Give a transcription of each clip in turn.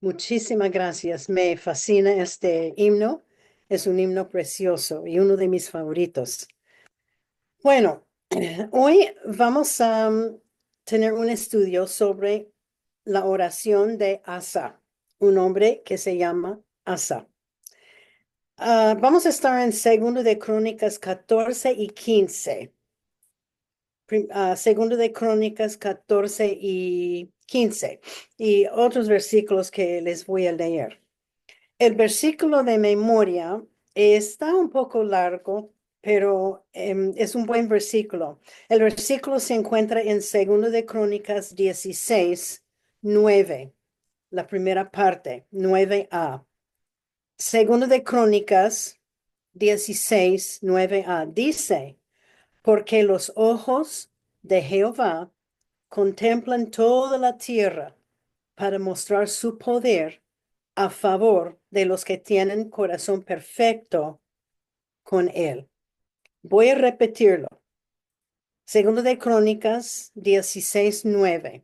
Muchísimas gracias. Me fascina este himno. Es un himno precioso y uno de mis favoritos. Bueno, hoy vamos a tener un estudio sobre la oración de Asa, un hombre que se llama Asa. Vamos a estar en Segundo de Crónicas 14 y 15. Segundo de Crónicas 14 y 15 y otros versículos que les voy a leer. El versículo de memoria está un poco largo, pero es un buen versículo. El versículo se encuentra en Segundo de Crónicas 16, 9, la primera parte, 9a. Segundo de Crónicas 16, 9a. Dice, porque los ojos de Jehová contemplan toda la tierra para mostrar su poder a favor de los que tienen corazón perfecto con él. Voy a repetirlo. Segundo de Crónicas 16:9.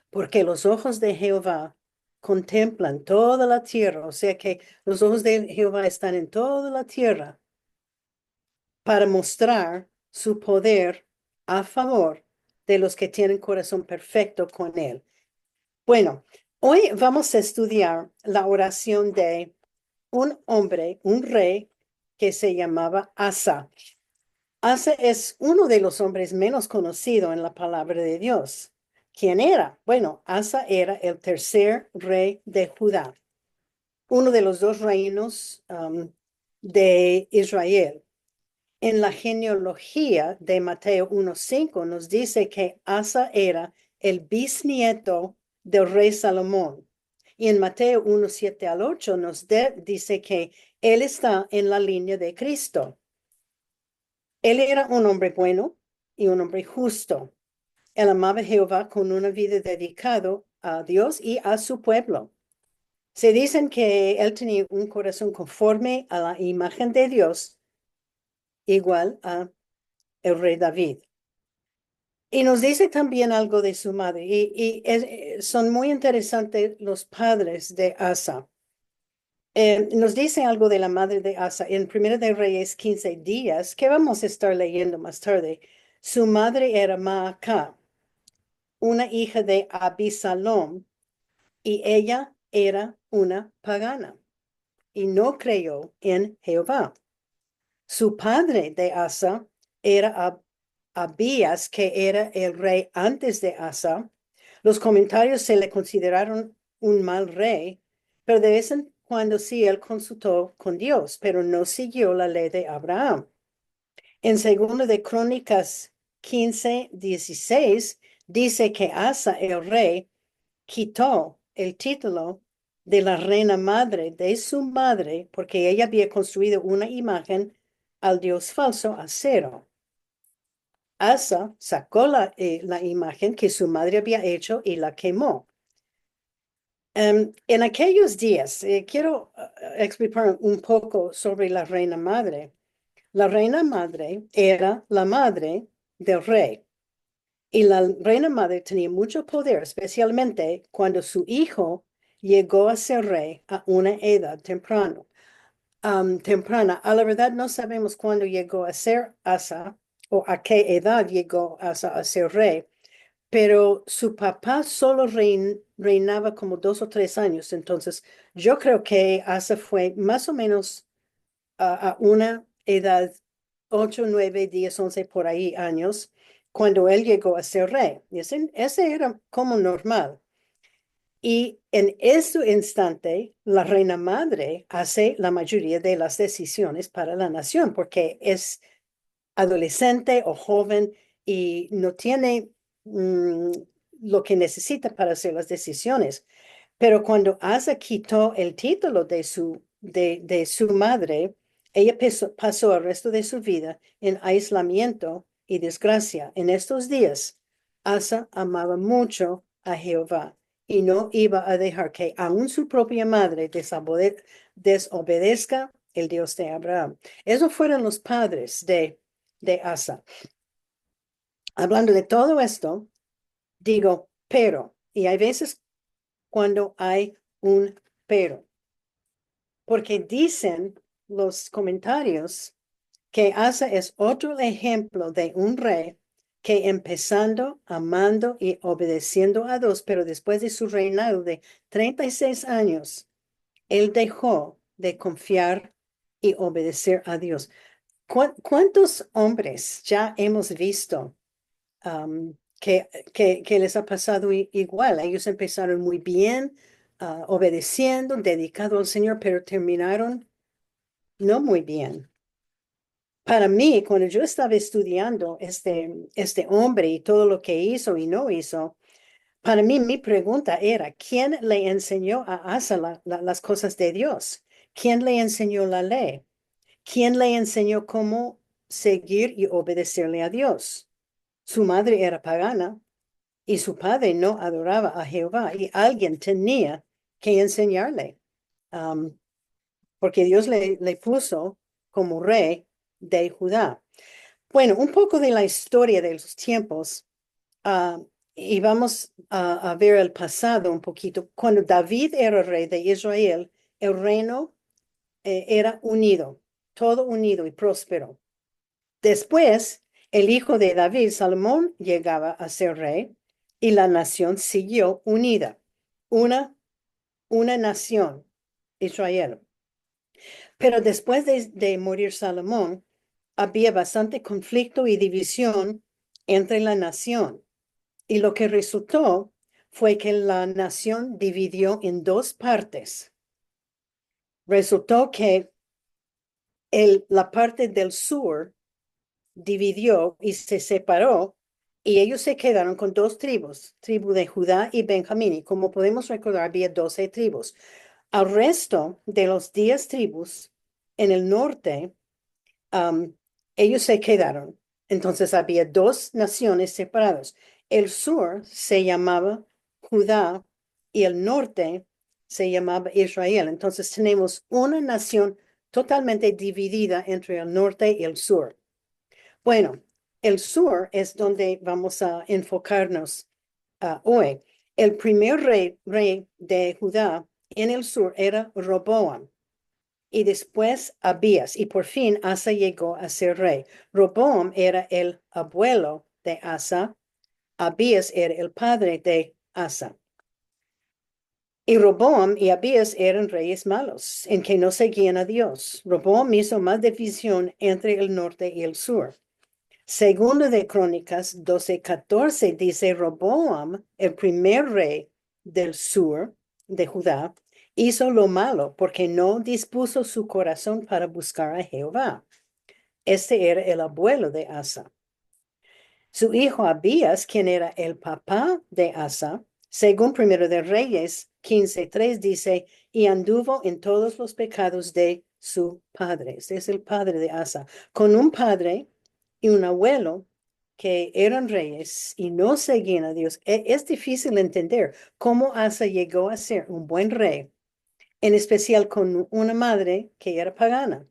Porque los ojos de Jehová contemplan toda la tierra, o sea que los ojos de Jehová están en toda la tierra para mostrar su poder a favor de los que tienen corazón perfecto con él. Bueno, hoy vamos a estudiar la oración de un hombre, un rey que se llamaba Asa. Asa es uno de los hombres menos conocidos en la palabra de Dios. ¿Quién era? Bueno, Asa era el tercer rey de Judá, uno de los dos reinos de Israel. En la genealogía de Mateo 1:5 nos dice que Asa era el bisnieto del rey Salomón. Y en Mateo 1:7 al 8 nos dice que él está en la línea de Cristo. Él era un hombre bueno y un hombre justo. Él amaba a Jehová con una vida dedicada a Dios y a su pueblo. Se dicen que él tenía un corazón conforme a la imagen de Dios, igual a el rey David. Y nos dice también algo de su madre. Son muy interesantes los padres de Asa. Nos dice algo de la madre de Asa en Primera de Reyes 15 días, que vamos a estar leyendo más tarde. Su madre era Maacá, una hija de Abisalom, y ella era una pagana y no creyó en Jehová. Su padre de Asa era Abías, que era el rey antes de Asa. Los comentarios se le consideraron un mal rey, pero de vez en cuando sí él consultó con Dios, pero no siguió la ley de Abraham. En segundo de Crónicas 15:16 dice que Asa, el rey, quitó el título de la reina madre de su madre porque ella había construido una imagen al dios falso acero. Asa sacó la imagen que su madre había hecho y la quemó. En aquellos días, quiero explicar un poco sobre la reina madre. La reina madre era la madre del rey. Y la reina madre tenía mucho poder, especialmente cuando su hijo llegó a ser rey a una edad temprana. A la verdad no sabemos cuándo llegó a ser Asa o a qué edad llegó Asa a ser rey, pero su papá solo reinaba como 2 o 3 años. Entonces, yo creo que Asa fue más o menos a una edad 8, 9, 10, 11 por ahí años cuando él llegó a ser rey. Y ese era como normal. Y en ese instante, la reina madre hace la mayoría de las decisiones para la nación porque es adolescente o joven y no tiene lo que necesita para hacer las decisiones. Pero cuando Asa quitó el título de su madre, ella pasó el resto de su vida en aislamiento y desgracia. En estos días, Asa amaba mucho a Jehová y no iba a dejar que aún su propia madre desobedezca el Dios de Abraham. Esos fueron los padres de Asa. Hablando de todo esto, digo, pero, y hay veces cuando hay un pero, porque dicen los comentarios que Asa es otro ejemplo de un rey que empezando, amando y obedeciendo a Dios, pero después de su reinado de 36 años, él dejó de confiar y obedecer a Dios. ¿Cuántos hombres ya hemos visto que les ha pasado igual? Ellos empezaron muy bien, obedeciendo, dedicado al Señor, pero terminaron no muy bien. Para mí, cuando yo estaba estudiando este hombre y todo lo que hizo y no hizo, para mí mi pregunta era, ¿quién le enseñó a Asa las cosas de Dios? ¿Quién le enseñó la ley? ¿Quién le enseñó cómo seguir y obedecerle a Dios? Su madre era pagana y su padre no adoraba a Jehová y alguien tenía que enseñarle, um, porque Dios le puso como rey de Judá. Bueno, un poco de la historia de los tiempos, ah, y vamos a ver el pasado un poquito. Cuando David era rey de Israel, el reino era unido, todo unido y próspero. Después, el hijo de David, Salomón, llegaba a ser rey y la nación siguió unida, una, una nación, Israel. Pero después de morir Salomón, había bastante conflicto y división entre la nación. Y lo que resultó fue que la nación dividió en dos partes. Resultó que la parte del sur dividió y se separó y ellos se quedaron con dos tribus, tribu de Judá y Benjamín. Y como podemos recordar, había 12 tribus. Al resto de los 10 tribus en el norte, um, ellos se quedaron. Entonces había dos naciones separadas. El sur se llamaba Judá y el norte se llamaba Israel. Entonces tenemos una nación totalmente dividida entre el norte y el sur. Bueno, el sur es donde vamos a enfocarnos hoy. El primer rey de Judá en el sur era Roboam y después Abías, y por fin Asa llegó a ser rey. Roboam era el abuelo de Asa, Abías era el padre de Asa. Y Roboam y Abías eran reyes malos, en que no seguían a Dios. Roboam hizo más división entre el norte y el sur. Segundo de Crónicas 12:14 dice Roboam, el primer rey del sur de Judá, hizo lo malo porque no dispuso su corazón para buscar a Jehová. Este era el abuelo de Asa. Su hijo Abías, quien era el papá de Asa, según Primero de Reyes 15:3 dice, y anduvo en todos los pecados de su padre. Este es el padre de Asa, con un padre y un abuelo que eran reyes y no seguían a Dios. Es difícil entender cómo Asa llegó a ser un buen rey, en especial con una madre que era pagana.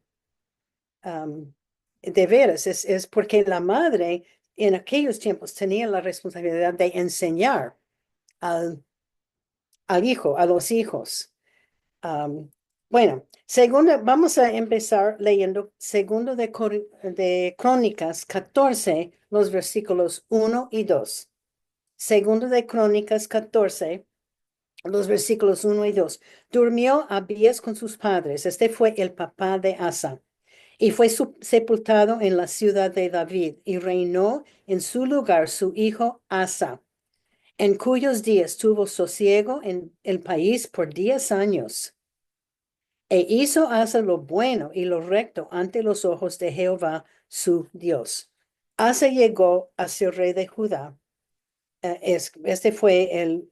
Um, de veras, es porque la madre en aquellos tiempos tenía la responsabilidad de enseñar al, al hijo, a los hijos. Um, bueno, segundo, vamos a empezar leyendo segundo de Crónicas 14, los versículos 1 y 2. Segundo de Crónicas 14, los versículos 1 y 2. Durmió Abías con sus padres. Este fue el papá de Asa. Y fue sepultado en la ciudad de David y reinó en su lugar su hijo Asa, en cuyos días tuvo sosiego en el país por 10 años. E hizo Asa lo bueno y lo recto ante los ojos de Jehová su Dios. Asa llegó a ser rey de Judá. Este fue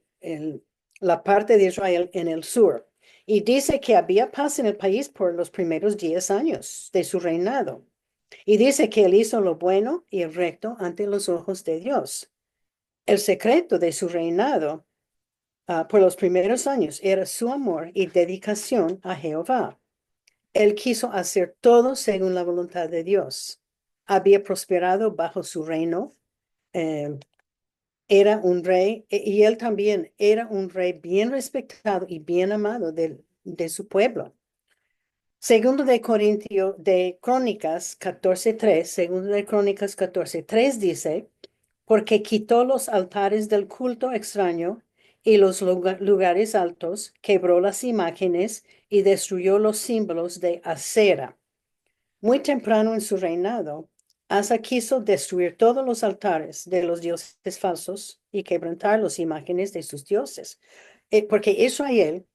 la parte de Israel en el sur. Y dice que había paz en el país por los primeros 10 años de su reinado. Y dice que él hizo lo bueno y recto ante los ojos de Dios. El secreto de su reinado por los primeros años era su amor y dedicación a Jehová. Él quiso hacer todo según la voluntad de Dios. Había prosperado bajo su reino. eh, era un rey y él también era un rey bien respetado y bien amado de su pueblo. Segundo de Crónicas 14:3, segundo de Crónicas 14:3 dice, porque quitó los altares del culto extraño y los lugares altos, quebró las imágenes y destruyó los símbolos de Acera. Muy temprano en su reinado, Asa quiso destruir todos los altares de los dioses falsos y quebrantar las imágenes de sus dioses, porque Israel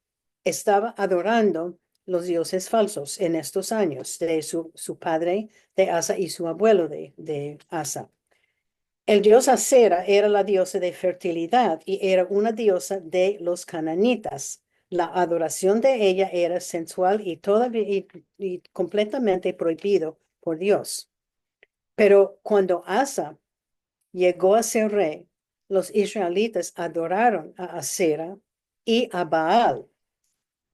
estaba adorando los dioses falsos en estos años de su padre de Asa y su abuelo de Asa. El dios Acera era la diosa de fertilidad y era una diosa de los cananitas. La adoración de ella era sensual y completamente prohibido por Dios. Pero cuando Asa llegó a ser rey, los israelitas adoraron a Acera y a Baal.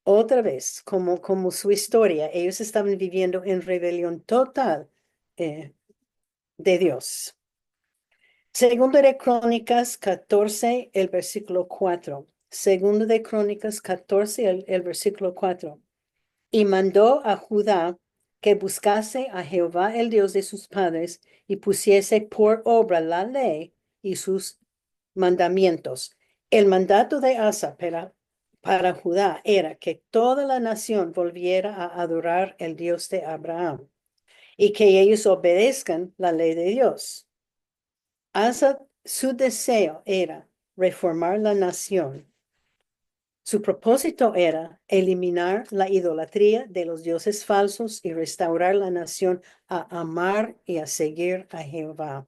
Otra vez, como su historia, ellos estaban viviendo en rebelión total de Dios. Segundo de Crónicas 14, el versículo 4. Segundo de Crónicas 14, el versículo 4. Y mandó a Judá que buscase a Jehová el Dios de sus padres y pusiese por obra la ley y sus mandamientos. El mandato de Asa para Judá era que toda la nación volviera a adorar el Dios de Abraham y que ellos obedezcan la ley de Dios. Asa, su deseo era reformar la nación. Su propósito era eliminar la idolatría de los dioses falsos y restaurar la nación a amar y a seguir a Jehová.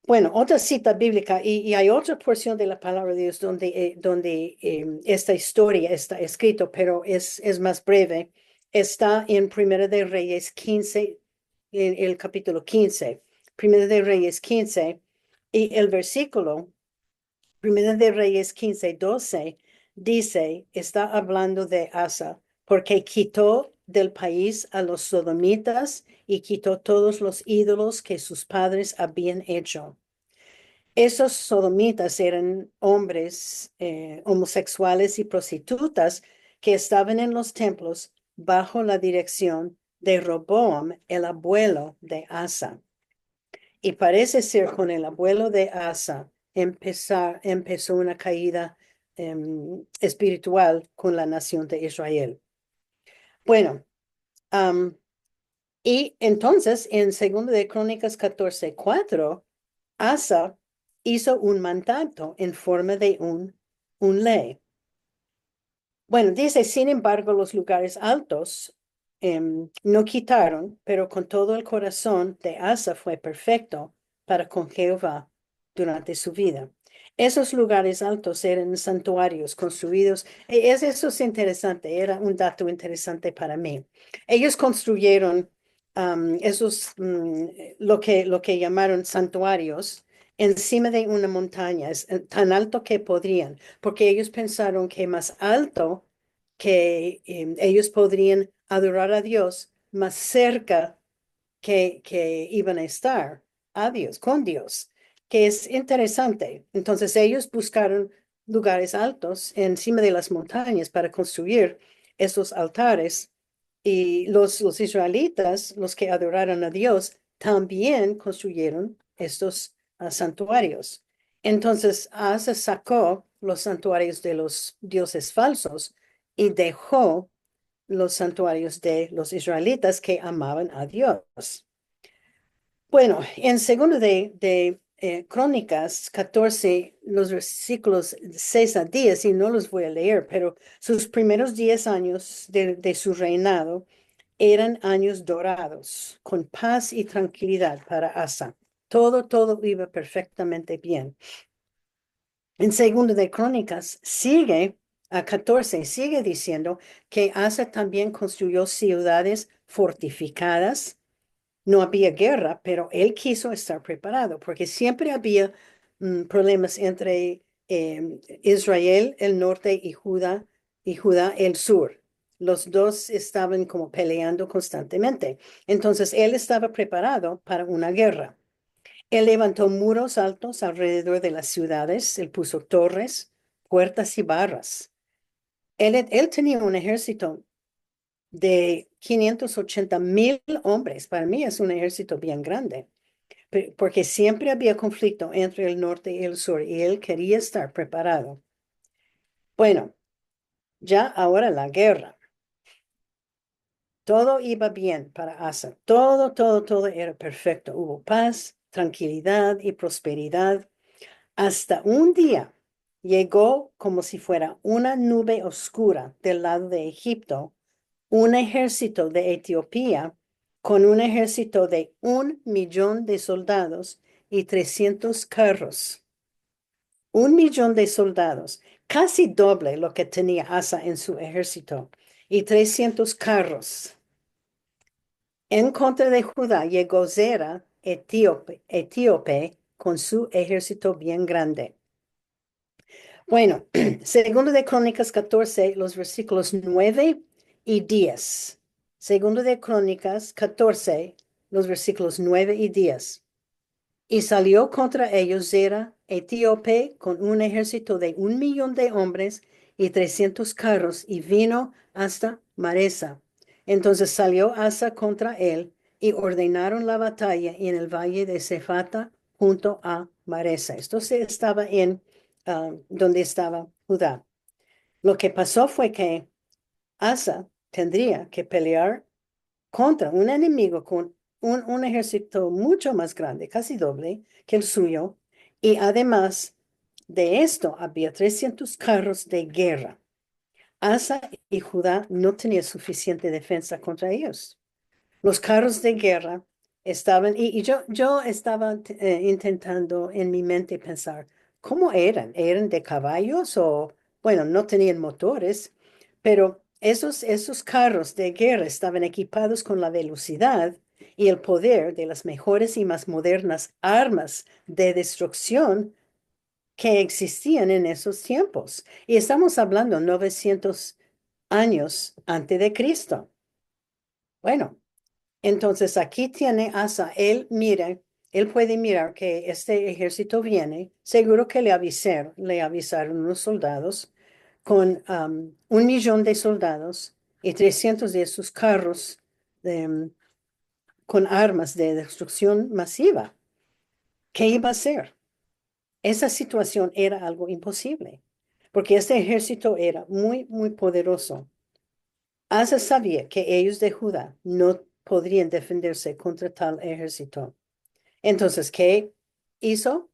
Bueno, otra cita bíblica y hay otra porción de la palabra de Dios donde esta historia está escrito, pero es más breve. Está en Primera de Reyes 15, en el capítulo 15. Primera de Reyes 15 y el versículo, Primera de Reyes 15:12, dice, está hablando de Asa, porque quitó del país a los sodomitas y quitó todos los ídolos que sus padres habían hecho. Esos sodomitas eran hombres homosexuales y prostitutas que estaban en los templos bajo la dirección de Roboam, el abuelo de Asa. Y parece ser con el abuelo de Asa empezó una caída espiritual con la nación de Israel. Bueno, y entonces en 2 de Crónicas 14:4, Asa hizo un mandato en forma de un ley. Bueno, dice, sin embargo, los lugares altos no quitaron, pero con todo el corazón de Asa fue perfecto para con Jehová durante su vida. Esos lugares altos eran santuarios construidos. Eso es interesante, era un dato interesante para mí. Ellos construyeron lo que llamaron santuarios encima de una montaña, tan alto que podrían, porque ellos pensaron que más alto que ellos podrían adorar a Dios, más cerca que iban a estar a Dios, con Dios, que es interesante. Entonces ellos buscaron lugares altos encima de las montañas para construir esos altares y los israelitas, los que adoraron a Dios, también construyeron estos santuarios. Entonces Asa sacó los santuarios de los dioses falsos y dejó los santuarios de los israelitas que amaban a Dios. Bueno, en segundo de Crónicas 14, los versículos 6 a 10, y no los voy a leer, pero sus primeros 10 años de su reinado eran años dorados, con paz y tranquilidad para Asa. Todo iba perfectamente bien. En segundo de Crónicas sigue a 14, sigue diciendo que Asa también construyó ciudades fortificadas. No había guerra, pero él quiso estar preparado porque siempre había problemas entre Israel, el norte, y Judá, el sur. Los dos estaban como peleando constantemente. Entonces, él estaba preparado para una guerra. Él levantó muros altos alrededor de las ciudades, él puso torres, puertas y barras. Él tenía un ejército de 580,000 hombres. Para mí es un ejército bien grande, porque siempre había conflicto entre el norte y el sur y él quería estar preparado. Bueno, ya ahora la guerra. Todo iba bien para Asa. Todo era perfecto. Hubo paz, tranquilidad y prosperidad. Hasta un día llegó como si fuera una nube oscura del lado de Egipto, un ejército de Etiopía con un ejército de 1,000,000 de soldados y 300 carros. 1,000,000 de soldados, casi doble lo que tenía Asa en su ejército, y 300 carros. En contra de Judá llegó Zera, etíope, con su ejército bien grande. Bueno, segundo de Crónicas 14, los versículos 9 y 10. Segundo de Crónicas 14, los versículos 9 y 10. Y salió contra ellos Zera, etíope, con un ejército de 1,000,000 de hombres y 300 carros, y vino hasta Maresa. Entonces salió Asa contra él, y ordenaron la batalla en el valle de Cefata junto a Maresa. Esto se estaba en donde estaba Judá. Lo que pasó fue que Asa tendría que pelear contra un enemigo con un ejército mucho más grande, casi doble que el suyo, y además de esto había 300 carros de guerra. Asa y Judá no tenían suficiente defensa contra ellos. Los carros de guerra estaban, y yo estaba intentando en mi mente pensar, ¿cómo eran? ¿Eran de caballos o, bueno, no tenían motores, pero esos carros de guerra estaban equipados con la velocidad y el poder de las mejores y más modernas armas de destrucción que existían en esos tiempos? Y estamos hablando 900 años antes de Cristo. Bueno. Entonces aquí tiene Asa, él mira, él puede mirar que este ejército viene, seguro que le avisaron unos soldados con 1,000,000 de soldados y 300 de sus carros con armas de destrucción masiva. ¿Qué iba a hacer? Esa situación era algo imposible, porque este ejército era muy poderoso. Asa sabía que ellos de Judá no podrían defenderse contra tal ejército. Entonces, ¿qué hizo?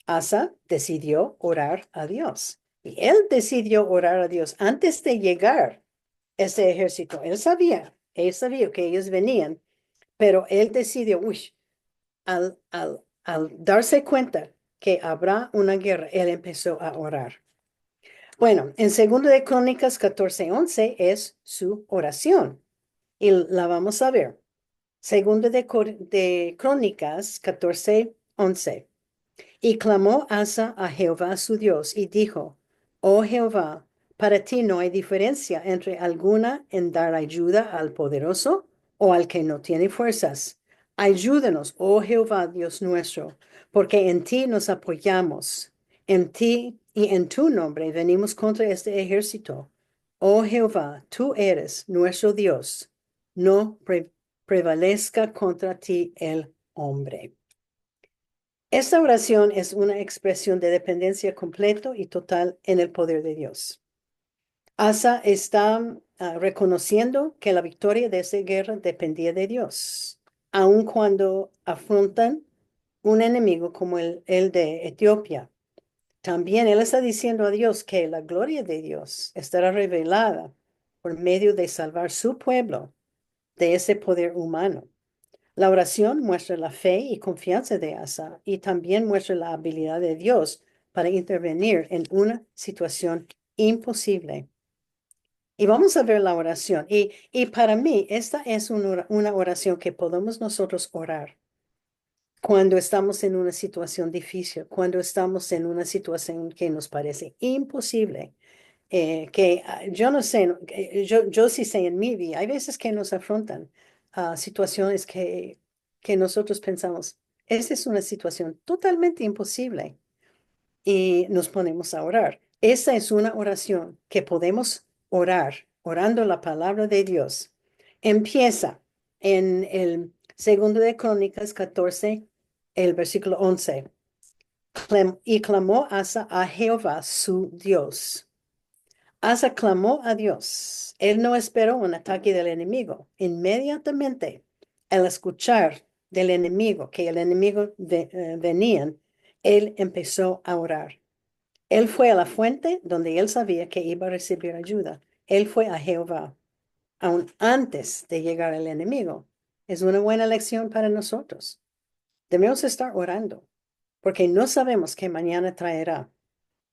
Asa decidió orar a Dios. Y él decidió orar a Dios antes de llegar ese ejército. Él sabía que ellos venían, pero él decidió, uy, al darse cuenta que habrá una guerra, él empezó a orar. Bueno, en segundo de Crónicas 14:11 es su oración y la vamos a ver. Segundo de Crónicas 14:11. Y clamó Asa a Jehová su Dios y dijo, oh Jehová, para ti no hay diferencia entre alguna en dar ayuda al poderoso o al que no tiene fuerzas. Ayúdanos, oh Jehová Dios nuestro, porque en ti nos apoyamos. En ti y en tu nombre venimos contra este ejército. Oh Jehová, tú eres nuestro Dios. No prevalezca contra ti el hombre. Esta oración es una expresión de dependencia completo y total en el poder de Dios. Asa está reconociendo que la victoria de esa guerra dependía de Dios, aun cuando afrontan un enemigo como el de Etiopía. También él está diciendo a Dios que la gloria de Dios estará revelada por medio de salvar su pueblo de ese poder humano. La oración muestra la fe y confianza de Asa y también muestra la habilidad de Dios para intervenir en una situación imposible. Y vamos a ver la oración. Y para mí, esta es una oración que podemos nosotros orar cuando estamos en una situación difícil, cuando estamos en una situación que nos parece imposible. Yo no sé, yo sí sé en mi vida, hay veces que nos afrontan situaciones que nosotros pensamos, Esa es una situación totalmente imposible y nos ponemos a orar. Esa es una oración que podemos orar, orando la palabra de Dios. Empieza en el segundo de Crónicas 14, el versículo 11. Y clamó Asa a Jehová su Dios. Asa clamó a Dios. Él no esperó un ataque del enemigo. Inmediatamente, al escuchar del enemigo, que el enemigo venían, él empezó a orar. Él fue a la fuente donde él sabía que iba a recibir ayuda. Él fue a Jehová, aún antes de llegar el enemigo. Es una buena lección para nosotros. Debemos estar orando, porque no sabemos qué mañana traerá.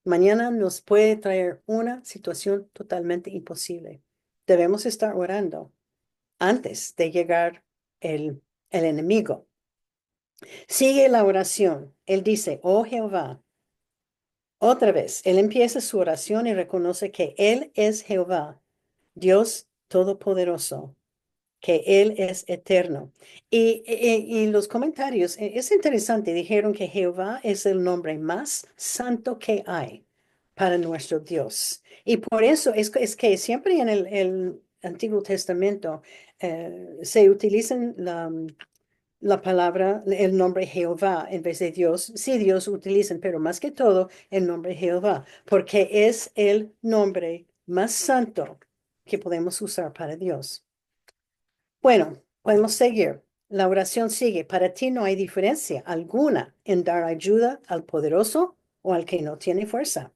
Mañana nos puede traer una situación totalmente imposible. Debemos estar orando antes de llegar el enemigo. Sigue la oración. Él dice, oh Jehová. Otra vez, él empieza su oración y reconoce que él es Jehová, Dios Todopoderoso, que Él es eterno. Y los comentarios, es interesante, dijeron que Jehová es el nombre más santo que hay para nuestro Dios. Y por eso es que siempre en el Antiguo Testamento se utilizan la palabra, el nombre Jehová en vez de Dios. Sí, Dios utilizan, pero más que todo el nombre Jehová, porque es el nombre más santo que podemos usar para Dios. Bueno, podemos seguir. La oración sigue. Para ti no hay diferencia alguna en dar ayuda al poderoso o al que no tiene fuerza.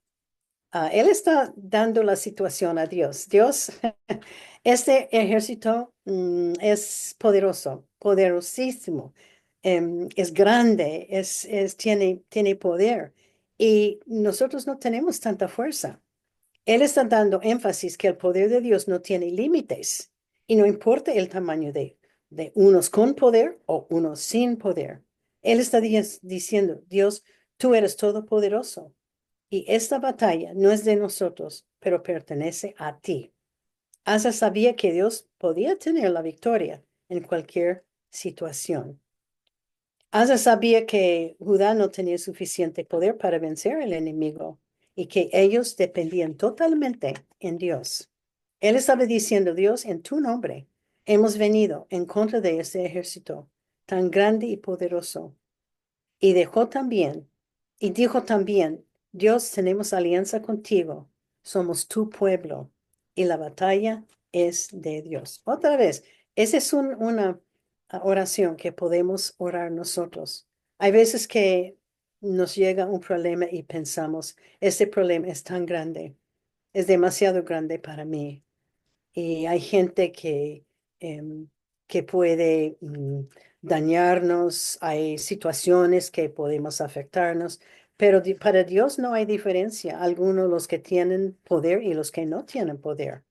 Él está dando la situación a Dios. Dios, este ejército es poderoso, poderosísimo, es grande, tiene poder y nosotros no tenemos tanta fuerza. Él está dando énfasis que el poder de Dios no tiene límites y no importa el tamaño de unos con poder o unos sin poder. Él está diciendo, Dios, tú eres todopoderoso y esta batalla no es de nosotros, pero pertenece a ti. Asa sabía que Dios podía tener la victoria en cualquier situación. Asa sabía que Judá no tenía suficiente poder para vencer al enemigo y que ellos dependían totalmente en Dios. Él estaba diciendo, Dios, en tu nombre hemos venido en contra de este ejército tan grande y poderoso. Y dijo también, Dios, tenemos alianza contigo, somos tu pueblo y la batalla es de Dios. Otra vez, esa es una oración que podemos orar nosotros. Hay veces que nos llega un problema y pensamos, este problema es tan grande, es demasiado grande para mí. Y hay gente em, que puede dañarnos, hay situaciones que podemos afectarnos, pero para Dios no hay diferencia, algunos los que tienen poder y los que no tienen poder.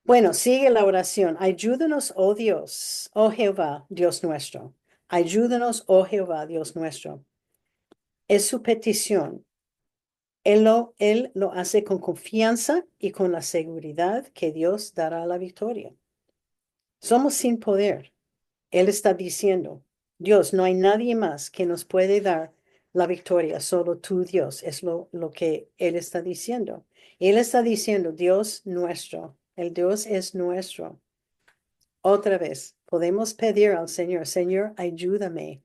Bueno, sigue la oración. Ayúdanos, oh Dios, oh Jehová, Dios nuestro. Ayúdanos, oh Jehová, Dios nuestro. Es su petición. Él lo hace con confianza y con la seguridad que Dios dará la victoria. Somos sin poder. Él está diciendo, Dios, no hay nadie más que nos puede dar la victoria, solo tú, Dios, es lo que Él está diciendo. Él está diciendo, Dios nuestro, el Dios es nuestro. Otra vez, podemos pedir al Señor, Señor, ayúdame.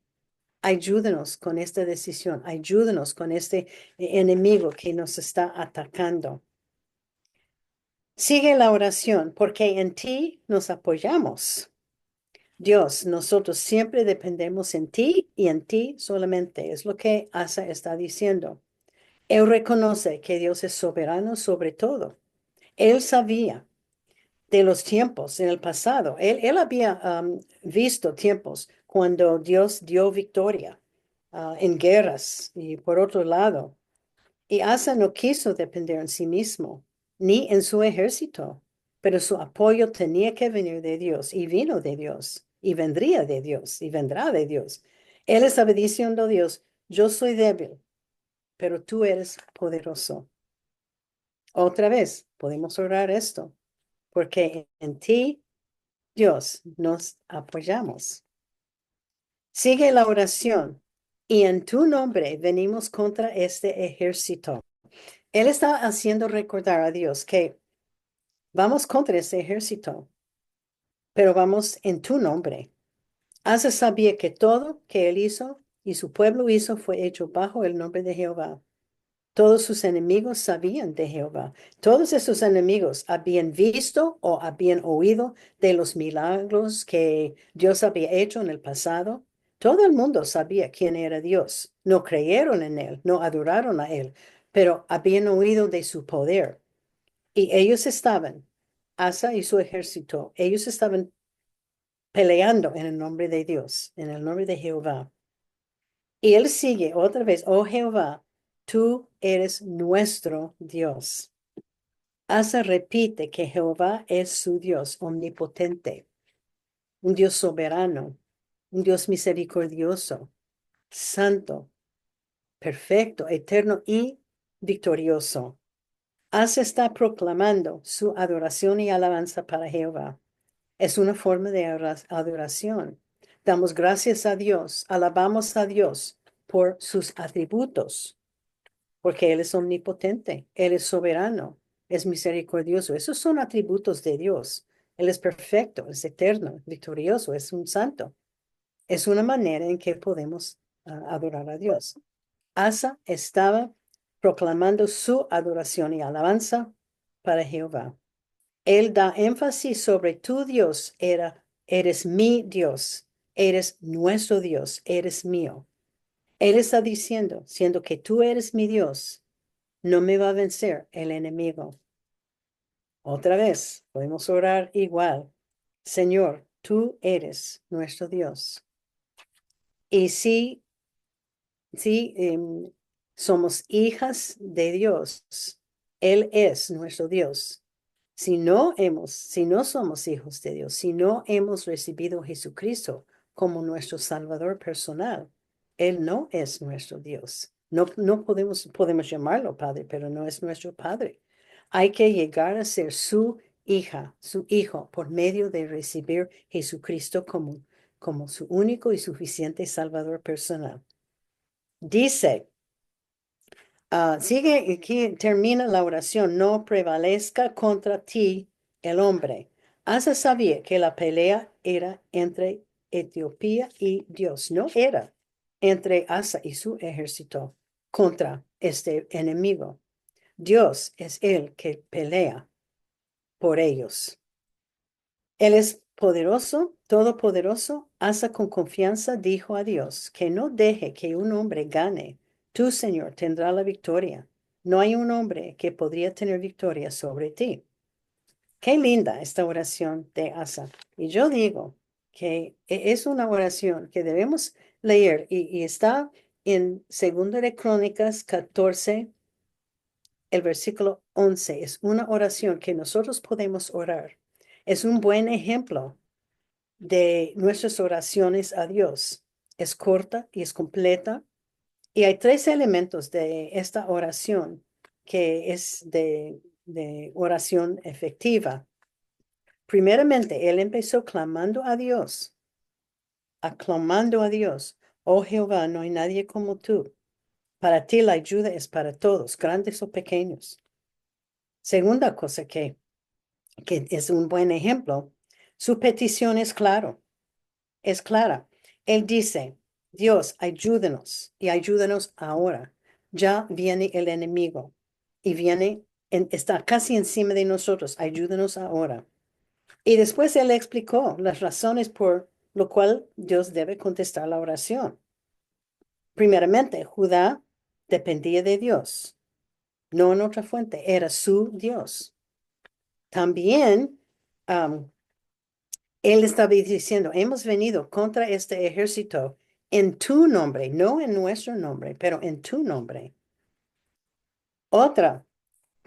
Ayúdanos con esta decisión, ayúdanos con este enemigo que nos está atacando. Sigue la oración, porque en ti nos apoyamos. Dios, nosotros siempre dependemos en ti y en ti solamente. Es lo que Asa está diciendo. Él reconoce que Dios es soberano sobre todo. Él sabía de los tiempos en el pasado. Él había visto tiempos cuando Dios dio victoria en guerras y por otro lado. Y Asa no quiso depender en sí mismo, ni en su ejército, pero su apoyo tenía que venir de Dios, y vino de Dios, y vendría de Dios, y vendrá de Dios. Él estaba diciendo a Dios, yo soy débil, pero tú eres poderoso. Otra vez, podemos orar esto, porque en ti, Dios, nos apoyamos. Sigue la oración. Y en tu nombre venimos contra este ejército. Él está haciendo recordar a Dios que vamos contra este ejército, pero vamos en tu nombre. Asa sabía que todo que él hizo y su pueblo hizo fue hecho bajo el nombre de Jehová. Todos sus enemigos sabían de Jehová. Todos esos enemigos habían visto o habían oído de los milagros que Dios había hecho en el pasado. Todo el mundo sabía quién era Dios. No creyeron en él, no adoraron a él, pero habían oído de su poder. Y ellos estaban, Asa y su ejército, ellos estaban peleando en el nombre de Dios, en el nombre de Jehová. Y él sigue otra vez, oh Jehová, tú eres nuestro Dios. Asa repite que Jehová es su Dios omnipotente, un Dios soberano, un Dios misericordioso, santo, perfecto, eterno y victorioso. Asa está proclamando su adoración y alabanza para Jehová. Es una forma de adoración. Damos gracias a Dios, alabamos a Dios por sus atributos, porque Él es omnipotente, Él es soberano, es misericordioso. Esos son atributos de Dios. Él es perfecto, es eterno, victorioso, es un santo. Es una manera en que podemos adorar a Dios. Asa estaba proclamando su adoración y alabanza para Jehová. Él da énfasis sobre tu Dios, eres mi Dios, eres nuestro Dios, eres mío. Él está diciendo, siendo que tú eres mi Dios, no me va a vencer el enemigo. Otra vez, podemos orar igual. Señor, tú eres nuestro Dios. Y si somos hijas de Dios, Él es nuestro Dios. Si no somos hijos de Dios, si no hemos recibido a Jesucristo como nuestro Salvador personal, Él no es nuestro Dios. No podemos llamarlo Padre, pero no es nuestro Padre. Hay que llegar a ser su hija, su hijo, por medio de recibir Jesucristo como su único y suficiente Salvador personal. Dice, sigue aquí, termina la oración, no prevalezca contra ti el hombre. Asa sabía que la pelea era entre Etiopía y Dios, no era entre Asa y su ejército contra este enemigo. Dios es el que pelea por ellos. Él es poderoso, todopoderoso. Asa con confianza dijo a Dios que no deje que un hombre gane. Tú, Señor, tendrá la victoria. No hay un hombre que podría tener victoria sobre ti. Qué linda esta oración de Asa. Y yo digo que es una oración que debemos leer y está en 2 de Crónicas 14, el versículo 11. Es una oración que nosotros podemos orar. Es un buen ejemplo de nuestras oraciones a Dios. Es corta y es completa. Y hay tres elementos de esta oración que es de oración efectiva. Primeramente, él empezó clamando a Dios, aclamando a Dios. Oh Jehová, no hay nadie como tú. Para ti la ayuda es para todos, grandes o pequeños. Segunda cosa que es un buen ejemplo, su petición es clara. Él dice, Dios, ayúdanos y ayúdanos ahora. Ya viene el enemigo y está casi encima de nosotros. Ayúdanos ahora. Y después él explicó las razones por lo cual Dios debe contestar la oración. Primeramente, Judá dependía de Dios, no en otra fuente, era su Dios. También él estaba diciendo, hemos venido contra este ejército en tu nombre, no en nuestro nombre, pero en tu nombre. Otra,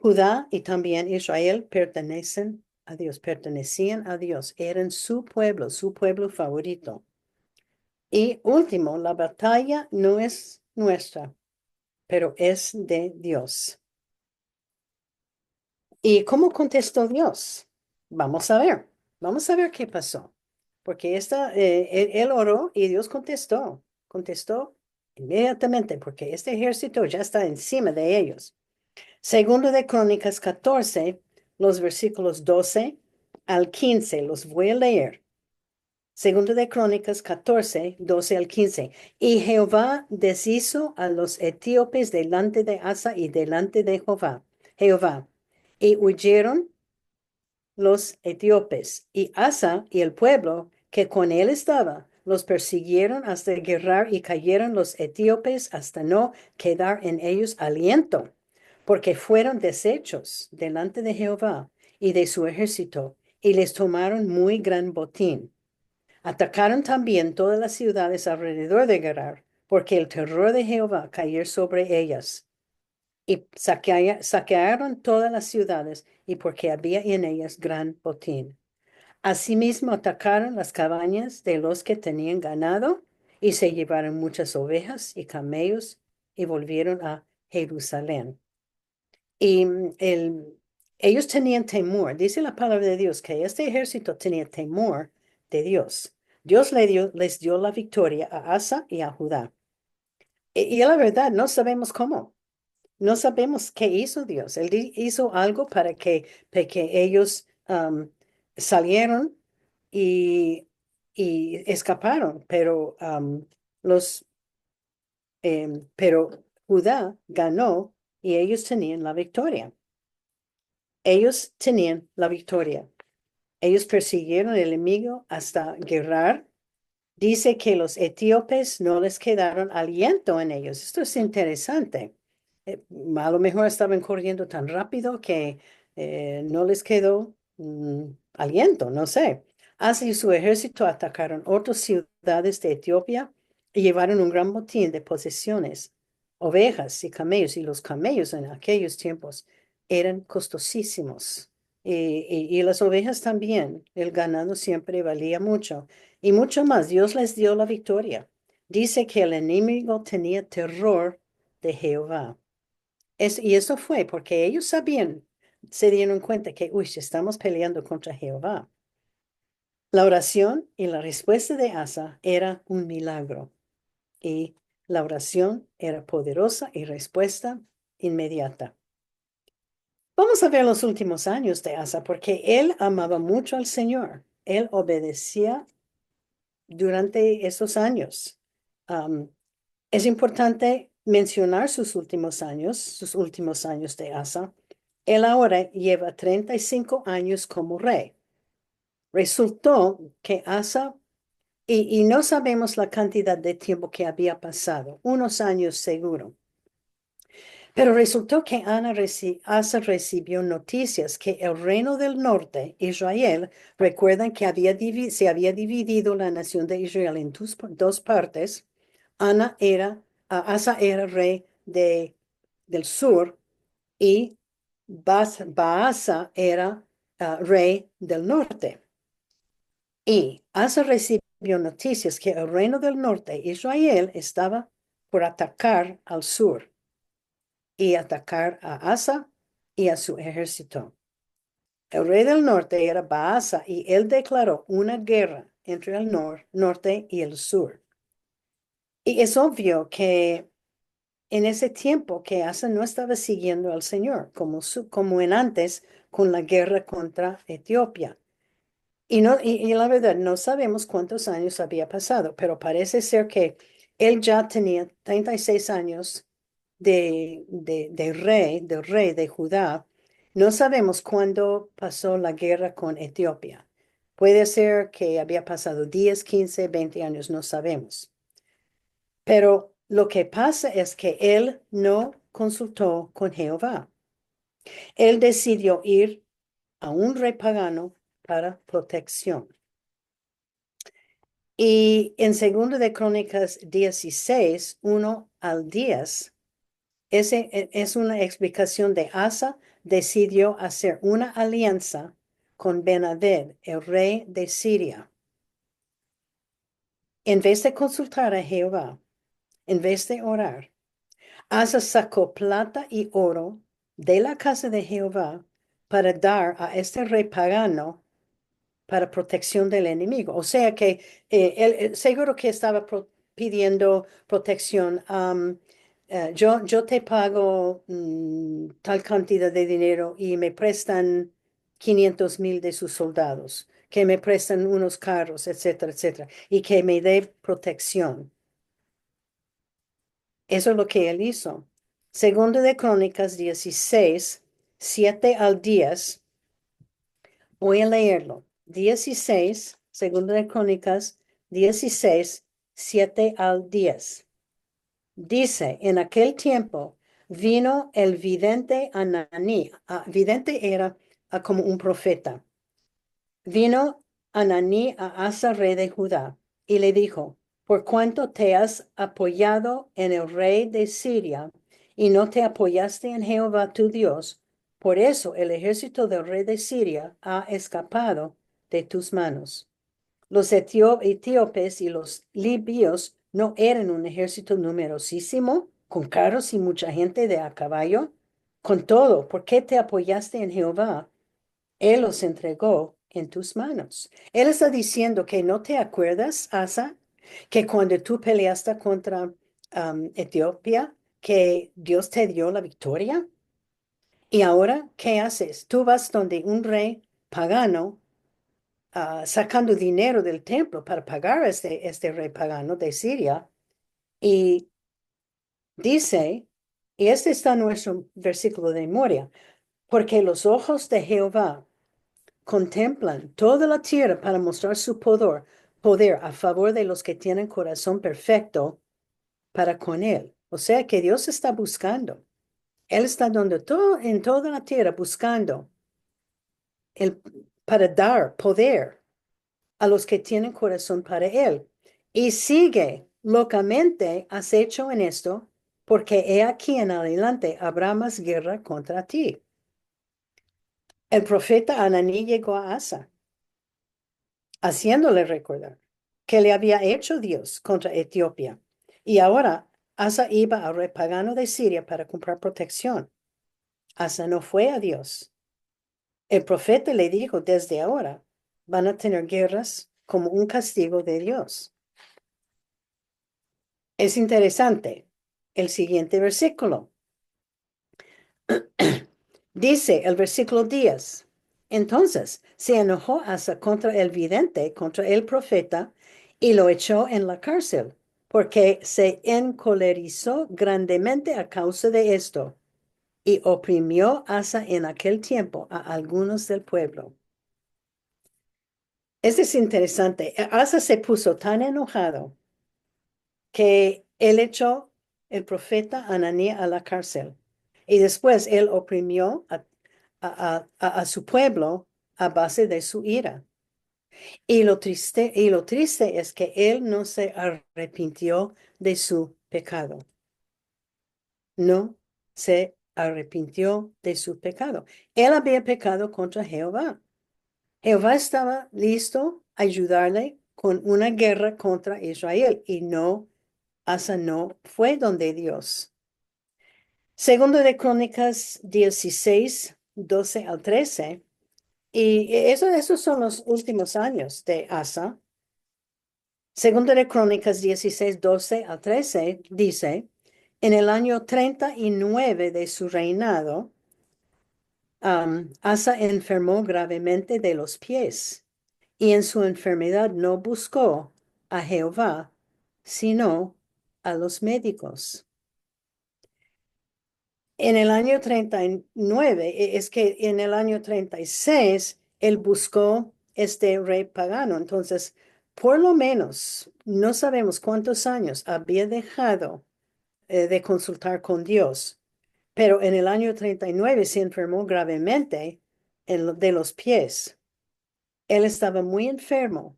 Judá y también Israel pertenecían a Dios, eran su pueblo favorito. Y último, la batalla no es nuestra, pero es de Dios. ¿Y cómo contestó Dios? Vamos a ver qué pasó. porque él oró y Dios contestó inmediatamente, porque este ejército ya está encima de ellos. Segundo de Crónicas 14, los versículos 12 al 15, los voy a leer. Segundo de Crónicas 14, 12 al 15. Y Jehová deshizo a los etíopes delante de Asa y delante de Jehová, y huyeron los etíopes, y Asa y el pueblo que con él estaba, los persiguieron hasta Gerar y cayeron los etíopes hasta no quedar en ellos aliento, porque fueron deshechos delante de Jehová y de su ejército, y les tomaron muy gran botín. Atacaron también todas las ciudades alrededor de Gerar, porque el terror de Jehová cayó sobre ellas. Y saquearon todas las ciudades, y porque había en ellas gran botín. Asimismo atacaron las cabañas de los que tenían ganado, y se llevaron muchas ovejas y camellos, y volvieron a Jerusalén. Y ellos tenían temor. Dice la palabra de Dios que este ejército tenía temor de Dios. Dios les dio la victoria a Asa y a Judá. Y la verdad, no sabemos cómo. No sabemos qué hizo Dios. Él hizo algo para que ellos salieron y, y escaparon, los, pero Judá ganó y ellos tenían la victoria. Ellos tenían la victoria. Ellos persiguieron al enemigo hasta Gerar. Dice que los etíopes no les quedaron aliento en ellos. Esto es interesante. A lo mejor estaban corriendo tan rápido que no les quedó aliento, no sé. Así su ejército atacaron otras ciudades de Etiopía y llevaron un gran botín de posesiones, ovejas y camellos. Y los camellos en aquellos tiempos eran costosísimos. Y las ovejas también. El ganado siempre valía mucho. Y mucho más, Dios les dio la victoria. Dice que el enemigo tenía terror de Jehová. Y eso fue porque ellos sabían, se dieron cuenta que, uy, estamos peleando contra Jehová. La oración y la respuesta de Asa era un milagro. Y la oración era poderosa y respuesta inmediata. Vamos a ver los últimos años de Asa porque él amaba mucho al Señor. Él obedecía durante esos años. Um, es importante mencionar sus últimos años de Asa. Él ahora lleva 35 años como rey. Resultó que Asa, y no sabemos la cantidad de tiempo que había pasado, unos años seguro. Pero resultó que Asa recibió noticias que el reino del norte, Israel, recuerdan que se había dividido la nación de Israel en dos partes. Asa era rey del sur y Baasa era rey del norte. Y Asa recibió noticias que el reino del norte, Israel, estaba por atacar al sur y atacar a Asa y a su ejército. El rey del norte era Baasa y él declaró una guerra entre el norte y el sur. Y es obvio que en ese tiempo que Asa no estaba siguiendo al Señor, como en antes con la guerra contra Etiopía. Y la verdad, no sabemos cuántos años había pasado, pero parece ser que él ya tenía 36 años del rey de Judá. No sabemos cuándo pasó la guerra con Etiopía. Puede ser que había pasado 10, 15, 20 años, no sabemos. Pero lo que pasa es que él no consultó con Jehová. Él decidió ir a un rey pagano para protección. Y en segundo de Crónicas 16, 1 al 10, es una explicación de Asa decidió hacer una alianza con Ben-Hadad, el rey de Siria. En vez de consultar a Jehová, en vez de orar, Asa sacó plata y oro de la casa de Jehová para dar a este rey pagano para protección del enemigo. O sea que él seguro que estaba pidiendo protección. Yo te pago tal cantidad de dinero y me prestan 500,000 de sus soldados, que me prestan unos carros, etcétera, etcétera, y que me dé protección. Eso es lo que él hizo. Segundo de Crónicas 16, 7 al 10. Voy a leerlo. 16, segundo de Crónicas 16, 7 al 10. Dice, en aquel tiempo vino el vidente Ananí. Vidente era como un profeta. Vino Ananí a Asa, rey de Judá, y le dijo, por cuanto te has apoyado en el rey de Siria y no te apoyaste en Jehová tu Dios, por eso el ejército del rey de Siria ha escapado de tus manos. Los etíopes y los libios no eran un ejército numerosísimo, con carros y mucha gente de a caballo. Con todo, ¿por qué te apoyaste en Jehová? Él los entregó en tus manos. Él está diciendo que no te acuerdas, Asa, que cuando tú peleaste contra Etiopía, que Dios te dio la victoria. Y ahora, ¿qué haces? Tú vas donde un rey pagano sacando dinero del templo para pagar a este rey pagano de Siria. Y dice, y este está en nuestro versículo de memoria, porque los ojos de Jehová contemplan toda la tierra para mostrar su poder a favor de los que tienen corazón perfecto para con él. O sea que Dios está buscando. Él está donde todo, en toda la tierra buscando el, para dar poder a los que tienen corazón para él. Y sigue locamente acecho en esto, porque he aquí en adelante habrá más guerra contra ti. El profeta Ananí llegó a Asa haciéndole recordar que le había hecho Dios contra Etiopía. Y ahora Asa iba al rey pagano de Siria para comprar protección. Asa no fue a Dios. El profeta le dijo, desde ahora van a tener guerras como un castigo de Dios. Es interesante. El siguiente versículo. Dice el versículo 10. Entonces se enojó Asa contra el vidente, contra el profeta, y lo echó en la cárcel, porque se encolerizó grandemente a causa de esto, y oprimió Asa en aquel tiempo a algunos del pueblo. Esto es interesante. Asa se puso tan enojado que él echó el profeta Ananí a la cárcel. Y después él oprimió a su pueblo a base de su ira. Y lo triste es que él no se arrepintió de su pecado. No se arrepintió de su pecado. Él había pecado contra Jehová. Jehová estaba listo a ayudarle con una guerra contra Israel y no, Asa no fue donde Dios. Segundo de Crónicas 16, 12 al 13. Y esos son los últimos años de Asa. Segundo de Crónicas 16, 12 al 13 dice, en el año 39 de su reinado, Asa enfermó gravemente de los pies y en su enfermedad no buscó a Jehová, sino a los médicos. En el año 39, es que en el año 36, él buscó este rey pagano. Entonces, por lo menos, no sabemos cuántos años había dejado de consultar con Dios, pero en el año 39 se enfermó gravemente de los pies. Él estaba muy enfermo,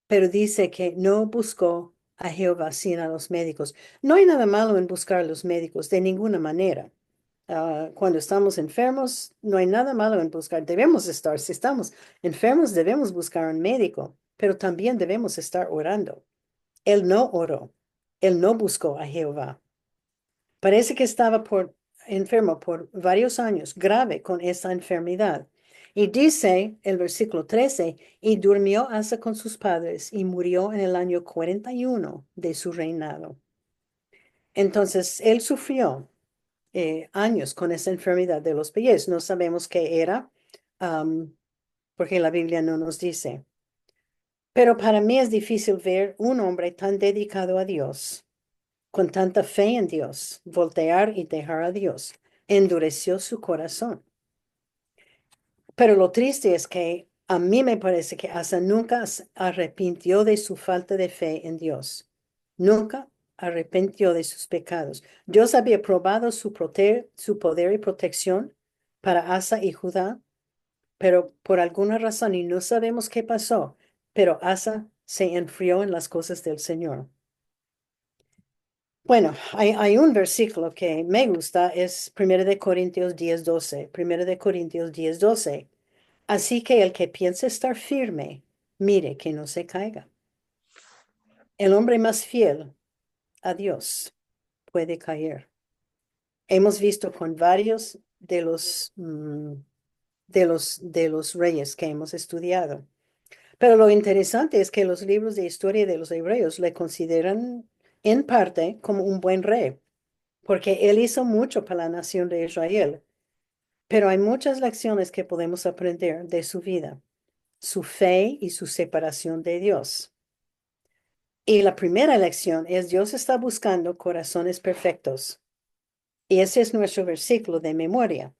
pero dice que no buscó a Jehová sino a los médicos. No hay nada malo en buscar a los médicos de ninguna manera. Cuando estamos enfermos, no hay nada malo en buscar. Debemos estar, si estamos enfermos, debemos buscar un médico, pero también debemos estar orando. Él no oró, él no buscó a Jehová. Parece que estaba enfermo por varios años, grave con esta enfermedad. Y dice el versículo 13, y durmió Asa con sus padres y murió en el año 41 de su reinado. Entonces, él sufrió años con esa enfermedad de los pies. No sabemos qué era, am, porque la Biblia no nos dice. Pero para mí es difícil ver un hombre tan dedicado a Dios, con tanta fe en Dios, voltear y dejar a Dios. Endureció su corazón. Pero lo triste es que a mí me parece que Asa nunca se arrepintió de su falta de fe en Dios. Nunca arrepintió de sus pecados. Dios había probado su poder y protección para Asa y Judá, pero por alguna razón, y no sabemos qué pasó, pero Asa se enfrió en las cosas del Señor. Bueno, hay un versículo que me gusta, es 1 Corintios 10:12. 1 Corintios 10:12. Así que el que piense estar firme, mire que no se caiga. El hombre más fiel a Dios puede caer. Hemos visto con varios de los reyes que hemos estudiado. Pero lo interesante es que los libros de historia de los hebreos le consideran en parte como un buen rey, porque él hizo mucho para la nación de Israel. Pero hay muchas lecciones que podemos aprender de su vida, su fe y su separación de Dios. Y la primera lección es Dios está buscando corazones perfectos. Y ese es nuestro versículo de memoria.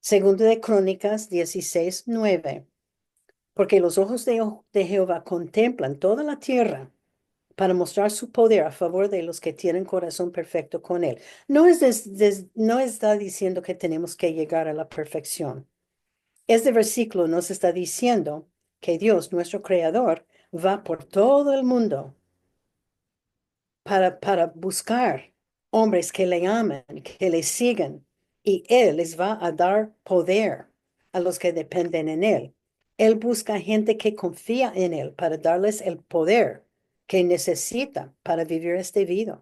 Segundo de Crónicas 16:9. Porque los ojos de Jehová contemplan toda la tierra para mostrar su poder a favor de los que tienen corazón perfecto con él. No está diciendo que tenemos que llegar a la perfección. Este versículo nos está diciendo que Dios, nuestro creador, va por todo el mundo para buscar hombres que le amen, que le sigan, y Él les va a dar poder a los que dependen en Él. Él busca gente que confía en Él para darles el poder que necesita para vivir este vida.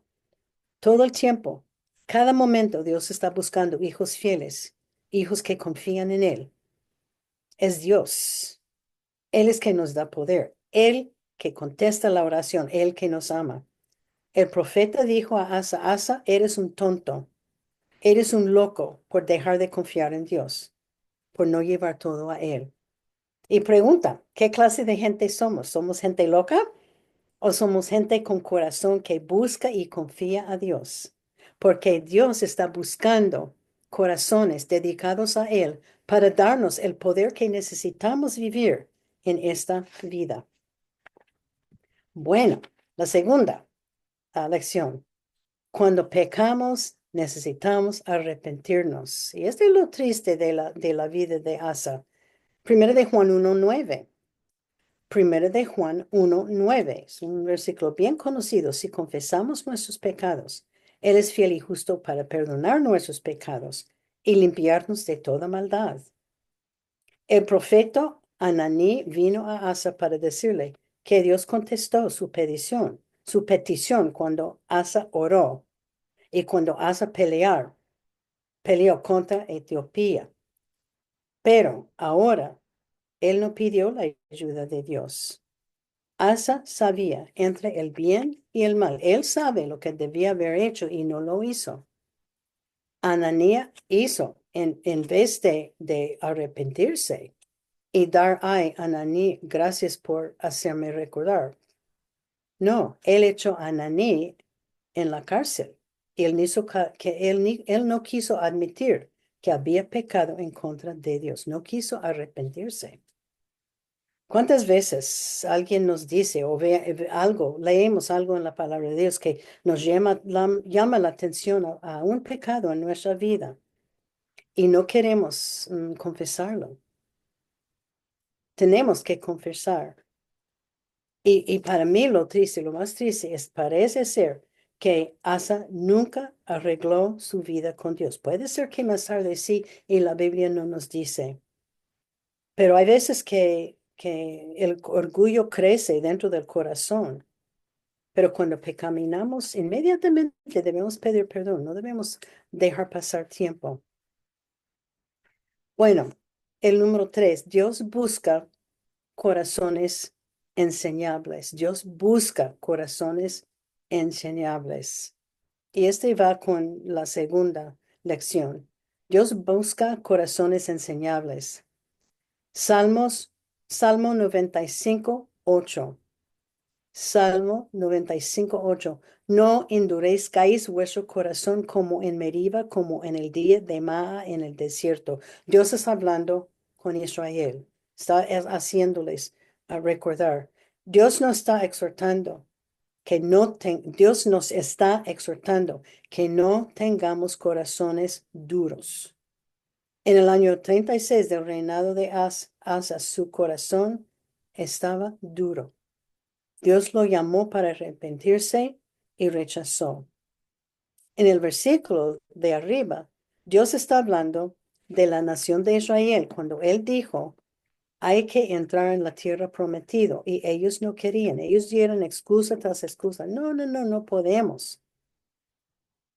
Todo el tiempo, cada momento, Dios está buscando hijos fieles, hijos que confían en Él. Es Dios. Él es que nos da poder. Él que contesta la oración, Él que nos ama. El profeta dijo a Asa, Asa, eres un tonto, eres un loco por dejar de confiar en Dios, por no llevar todo a Él. Y pregunta, ¿qué clase de gente somos? ¿Somos gente loca o somos gente con corazón que busca y confía a Dios? Porque Dios está buscando corazones dedicados a Él para darnos el poder que necesitamos vivir en esta vida. Bueno, la segunda lección. Cuando pecamos, necesitamos arrepentirnos. Y esto es lo triste de la vida de Asa. Primero de Juan 1:9. Primero de Juan 1:9. Es un versículo bien conocido. Si confesamos nuestros pecados, Él es fiel y justo para perdonar nuestros pecados y limpiarnos de toda maldad. El profeta Ananí vino a Asa para decirle que Dios contestó su petición cuando Asa oró. Y cuando Asa peleó contra Etiopía. Pero ahora él no pidió la ayuda de Dios. Asa sabía entre el bien y el mal. Él sabe lo que debía haber hecho y no lo hizo. Ananía hizo en vez de arrepentirse y dar a Ananí gracias por hacerme recordar. No, él echó a Ananí en la cárcel. Él no quiso admitir que había pecado en contra de Dios, no quiso arrepentirse. ¿Cuántas veces alguien nos dice o ve algo, leemos algo en la palabra de Dios que nos llama la atención a un pecado en nuestra vida y no queremos confesarlo? Tenemos que confesar. Y para mí lo más triste parece ser que Asa nunca arregló su vida con Dios. Puede ser que más tarde sí, y la Biblia no nos dice. Pero hay veces que el orgullo crece dentro del corazón. Pero cuando pecaminamos, inmediatamente debemos pedir perdón, no debemos dejar pasar tiempo. Bueno, El número 3, Dios busca corazones enseñables. Dios busca corazones enseñables. Y este va con la segunda lección. Dios busca corazones enseñables. Salmo 95:8. Salmo 95:8. No endurezcáis vuestro corazón como en Meriba, como en el día de Maa en el desierto. Dios está hablando con Israel. Está haciéndoles a recordar. Dios nos está exhortando Dios nos está exhortando que no tengamos corazones duros. En el año 36 del reinado de Asa, su corazón estaba duro. Dios lo llamó para arrepentirse y rechazó. En el versículo de arriba, Dios está hablando de la nación de Israel cuando él dijo, hay que entrar en la tierra prometida y ellos no querían. Ellos dieron excusa tras excusa. No, no, no, no podemos.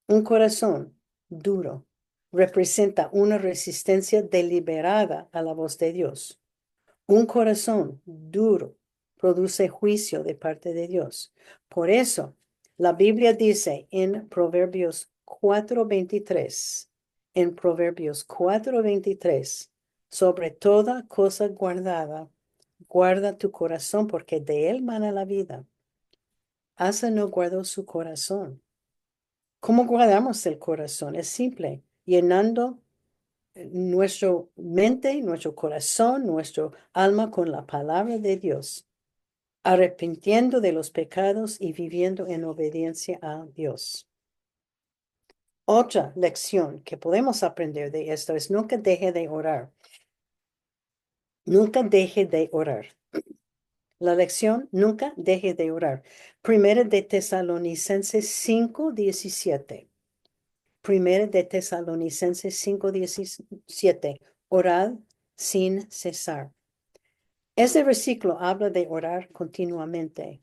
Un corazón duro representa una resistencia deliberada a la voz de Dios. Un corazón duro produce juicio de parte de Dios. Por eso, la Biblia dice en Proverbios 4:23, sobre toda cosa guardada, guarda tu corazón porque de él mana la vida. Asa no guardó su corazón. ¿Cómo guardamos el corazón? Es simple, llenando nuestra mente, nuestro corazón, nuestro alma con la palabra de Dios, arrepintiendo de los pecados y viviendo en obediencia a Dios. Otra lección que podemos aprender de esto es nunca deje de orar. Nunca deje de orar. La lección, nunca deje de orar. Primera de Tesalonicenses 5:17. Primera de Tesalonicenses 5:17. Orad sin cesar. Este versículo habla de orar continuamente.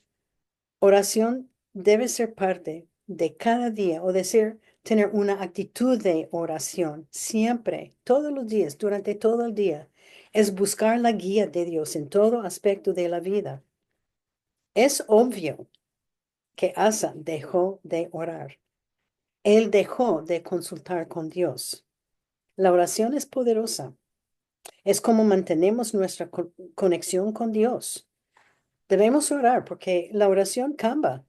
Oración debe ser parte de cada día o de tener una actitud de oración siempre, todos los días, durante todo el día. Es buscar la guía de Dios en todo aspecto de la vida. Es obvio que Asa dejó de orar. Él dejó de consultar con Dios. La oración es poderosa. Es como mantenemos nuestra conexión con Dios. Debemos orar porque la oración cambia,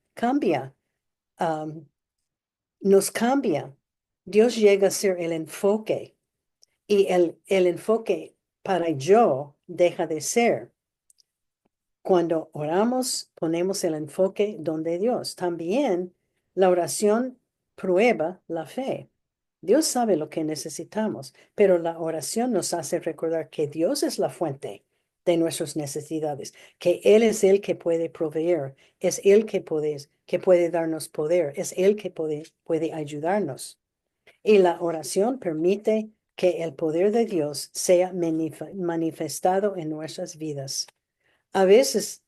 nos cambia. Dios llega a ser el enfoque y el enfoque para yo deja de ser. Cuando oramos, ponemos el enfoque donde Dios. También la oración prueba la fe. Dios sabe lo que necesitamos, pero la oración nos hace recordar que Dios es la fuente de nuestras necesidades, que Él es el que puede proveer, es Él que puede darnos poder, es Él que puede ayudarnos. Y la oración permite que el poder de Dios sea manifestado en nuestras vidas. A veces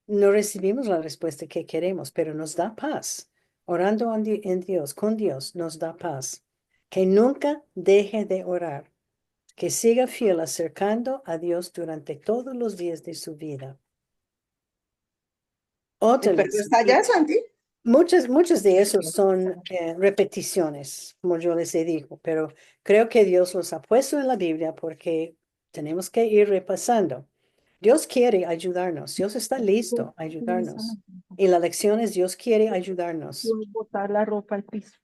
no recibimos la respuesta que queremos, pero nos da paz. Orando en Dios, con Dios, nos da paz. Que nunca deje de orar, que siga fiel acercando a Dios durante todos los días de su vida. Otra ¿El perro lección. está allá, Santi? Muchas de esos son repeticiones, como yo les he dicho, pero creo que Dios los ha puesto en la Biblia porque tenemos que ir repasando. Dios quiere ayudarnos, Dios está listo a ayudarnos. Y la lección es Dios quiere ayudarnos. Botar la ropa al piso.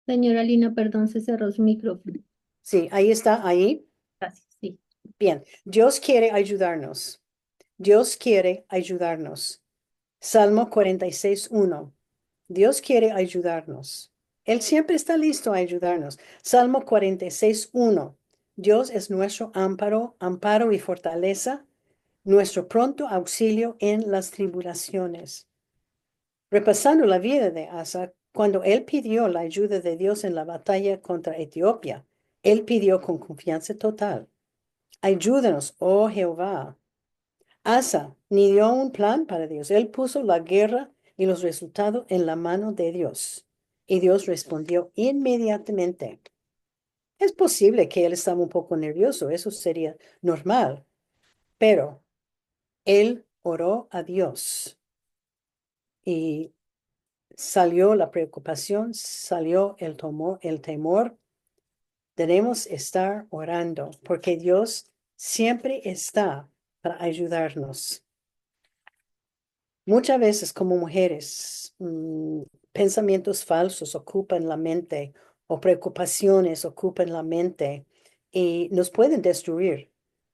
Señora Lina, perdón, se cerró su micrófono. Sí, ahí está, ahí. Gracias, sí. Bien, Dios quiere ayudarnos. Dios quiere ayudarnos. Salmo 46:1. Dios quiere ayudarnos. Él siempre está listo a ayudarnos. Salmo 46:1. Dios es nuestro amparo y fortaleza, nuestro pronto auxilio en las tribulaciones. Repasando la vida de Asa, cuando él pidió la ayuda de Dios en la batalla contra Etiopía, él pidió con confianza total: ayúdanos, oh Jehová. Asa ni dio un plan para Dios. Él puso la guerra y los resultados en la mano de Dios. Y Dios respondió inmediatamente. Es posible que él estaba un poco nervioso, eso sería normal, pero él oró a Dios y salió la preocupación, salió el temor. Debemos estar orando porque Dios siempre está para ayudarnos. Muchas veces como mujeres, pensamientos falsos ocupan la mente o preocupaciones ocupan la mente y nos pueden destruir.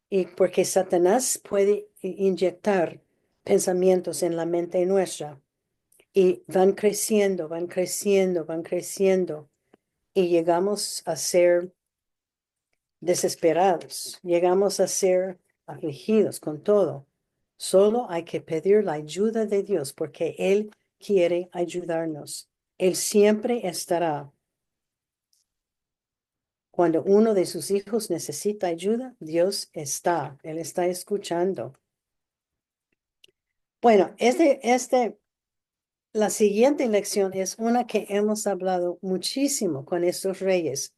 Y porque Satanás puede inyectar pensamientos en la mente nuestra y van creciendo, van creciendo, van creciendo y llegamos a ser desesperados, llegamos a ser afligidos con todo. Solo hay que pedir la ayuda de Dios porque Él quiere ayudarnos. Él siempre estará. Cuando uno de sus hijos necesita ayuda, Dios está. Él está escuchando. Bueno, la siguiente lección es una que hemos hablado muchísimo con estos reyes.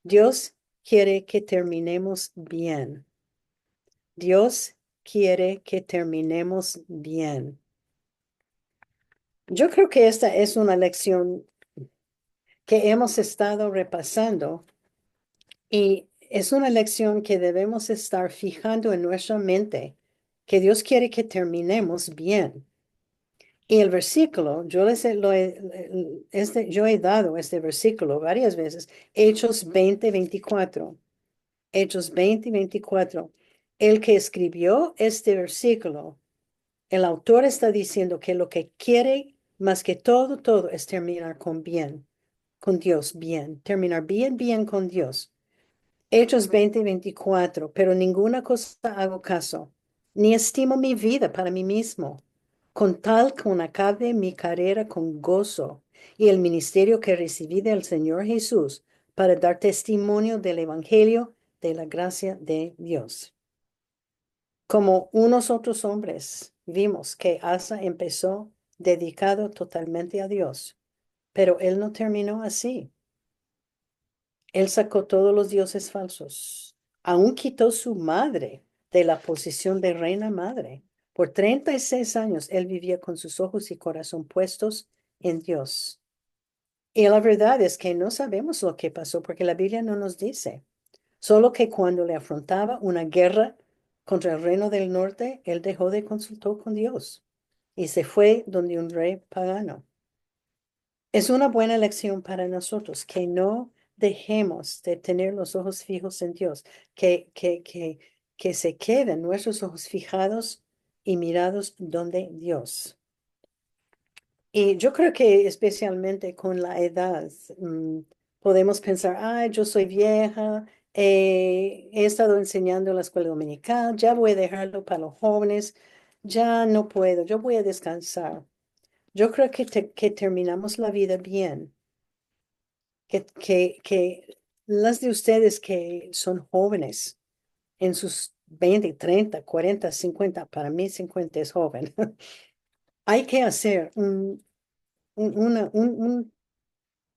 Dios quiere que terminemos bien. Dios quiere que terminemos bien. Yo creo que esta es una lección que hemos estado repasando y es una lección que debemos estar fijando en nuestra mente, que Dios quiere que terminemos bien. Y el versículo, yo he dado este versículo varias veces, Hechos 20:24. Hechos 20:24. El que escribió este versículo, el autor está diciendo que lo que quiere más que todo es terminar con bien, con Dios bien, terminar bien con Dios. Hechos 20:24, pero ninguna cosa hago caso, ni estimo mi vida para mí mismo, con tal que acabe mi carrera con gozo y el ministerio que recibí del Señor Jesús para dar testimonio del Evangelio de la gracia de Dios. Como unos otros hombres, vimos que Asa empezó dedicado totalmente a Dios, pero él no terminó así. Él sacó todos los dioses falsos. Aún quitó su madre de la posición de reina madre. Por 36 años él vivía con sus ojos y corazón puestos en Dios. Y la verdad es que no sabemos lo que pasó porque la Biblia no nos dice. Solo que cuando le afrontaba una guerra contra el reino del norte, él dejó de consultar con Dios y se fue donde un rey pagano. Es una buena lección para nosotros que no dejemos de tener los ojos fijos en Dios, que se queden nuestros ojos fijados y mirados donde Dios. Y yo creo que especialmente con la edad, podemos pensar, ay, yo soy vieja, he estado enseñando en la escuela dominical, ya voy a dejarlo para los jóvenes, ya no puedo, yo voy a descansar. Yo creo que terminamos la vida bien, que las de ustedes que son jóvenes en sus 20, 30, 40, 50, para mí 50 es joven, hay que hacer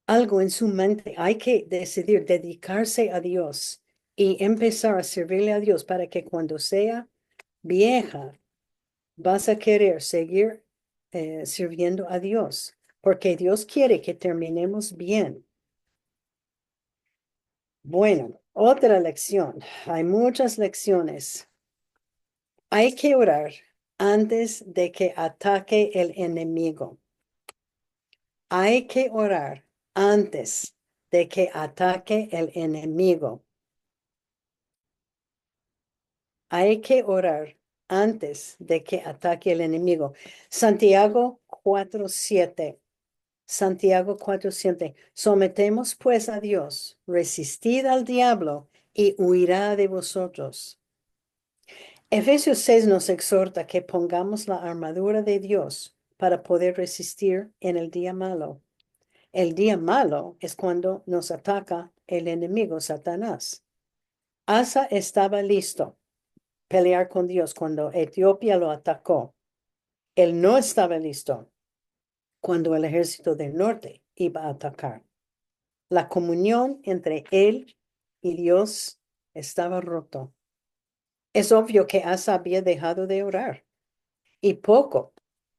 algo en su mente. Hay que decidir dedicarse a Dios y empezar a servirle a Dios para que cuando sea vieja vas a querer seguir sirviendo a Dios, porque Dios quiere que terminemos bien. Bueno, otra lección. Hay muchas lecciones. Hay que orar antes de que ataque el enemigo. Hay que orar antes de que ataque el enemigo. Hay que orar antes de que ataque el enemigo. Santiago 4:7. Santiago 4:7. Sometemos pues a Dios, resistid al diablo y huirá de vosotros. Efesios 6 nos exhorta que pongamos la armadura de Dios para poder resistir en el día malo. El día malo es cuando nos ataca el enemigo Satanás. Asa estaba listo a pelear con Dios cuando Etiopía lo atacó. Él no estaba listo cuando el ejército del norte iba a atacar. La comunión entre él y Dios estaba roto. Es obvio que Asa había dejado de orar y poco,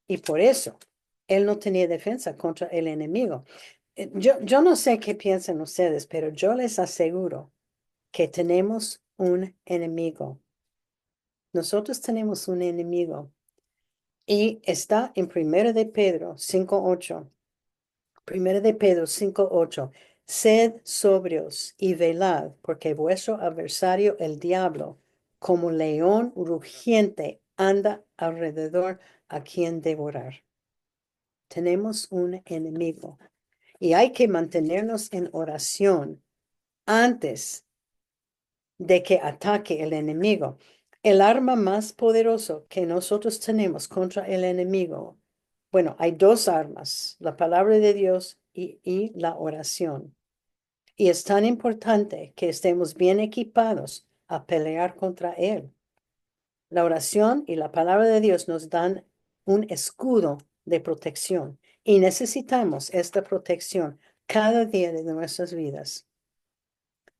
y por eso él no tenía defensa contra el enemigo. Yo no sé qué piensan ustedes, pero yo les aseguro que tenemos un enemigo. Nosotros tenemos un enemigo y está en 1 de Pedro 5:8. 1 de Pedro 5:8. Sed sobrios y velad, porque vuestro adversario el diablo, como león rugiente, anda alrededor a quien devorar. Tenemos un enemigo y hay que mantenernos en oración antes de que ataque el enemigo. El arma más poderoso que nosotros tenemos contra el enemigo, bueno, hay dos armas, la palabra de Dios y la oración. Y es tan importante que estemos bien equipados a pelear contra él. La oración y la palabra de Dios nos dan un escudo de protección y necesitamos esta protección cada día de nuestras vidas.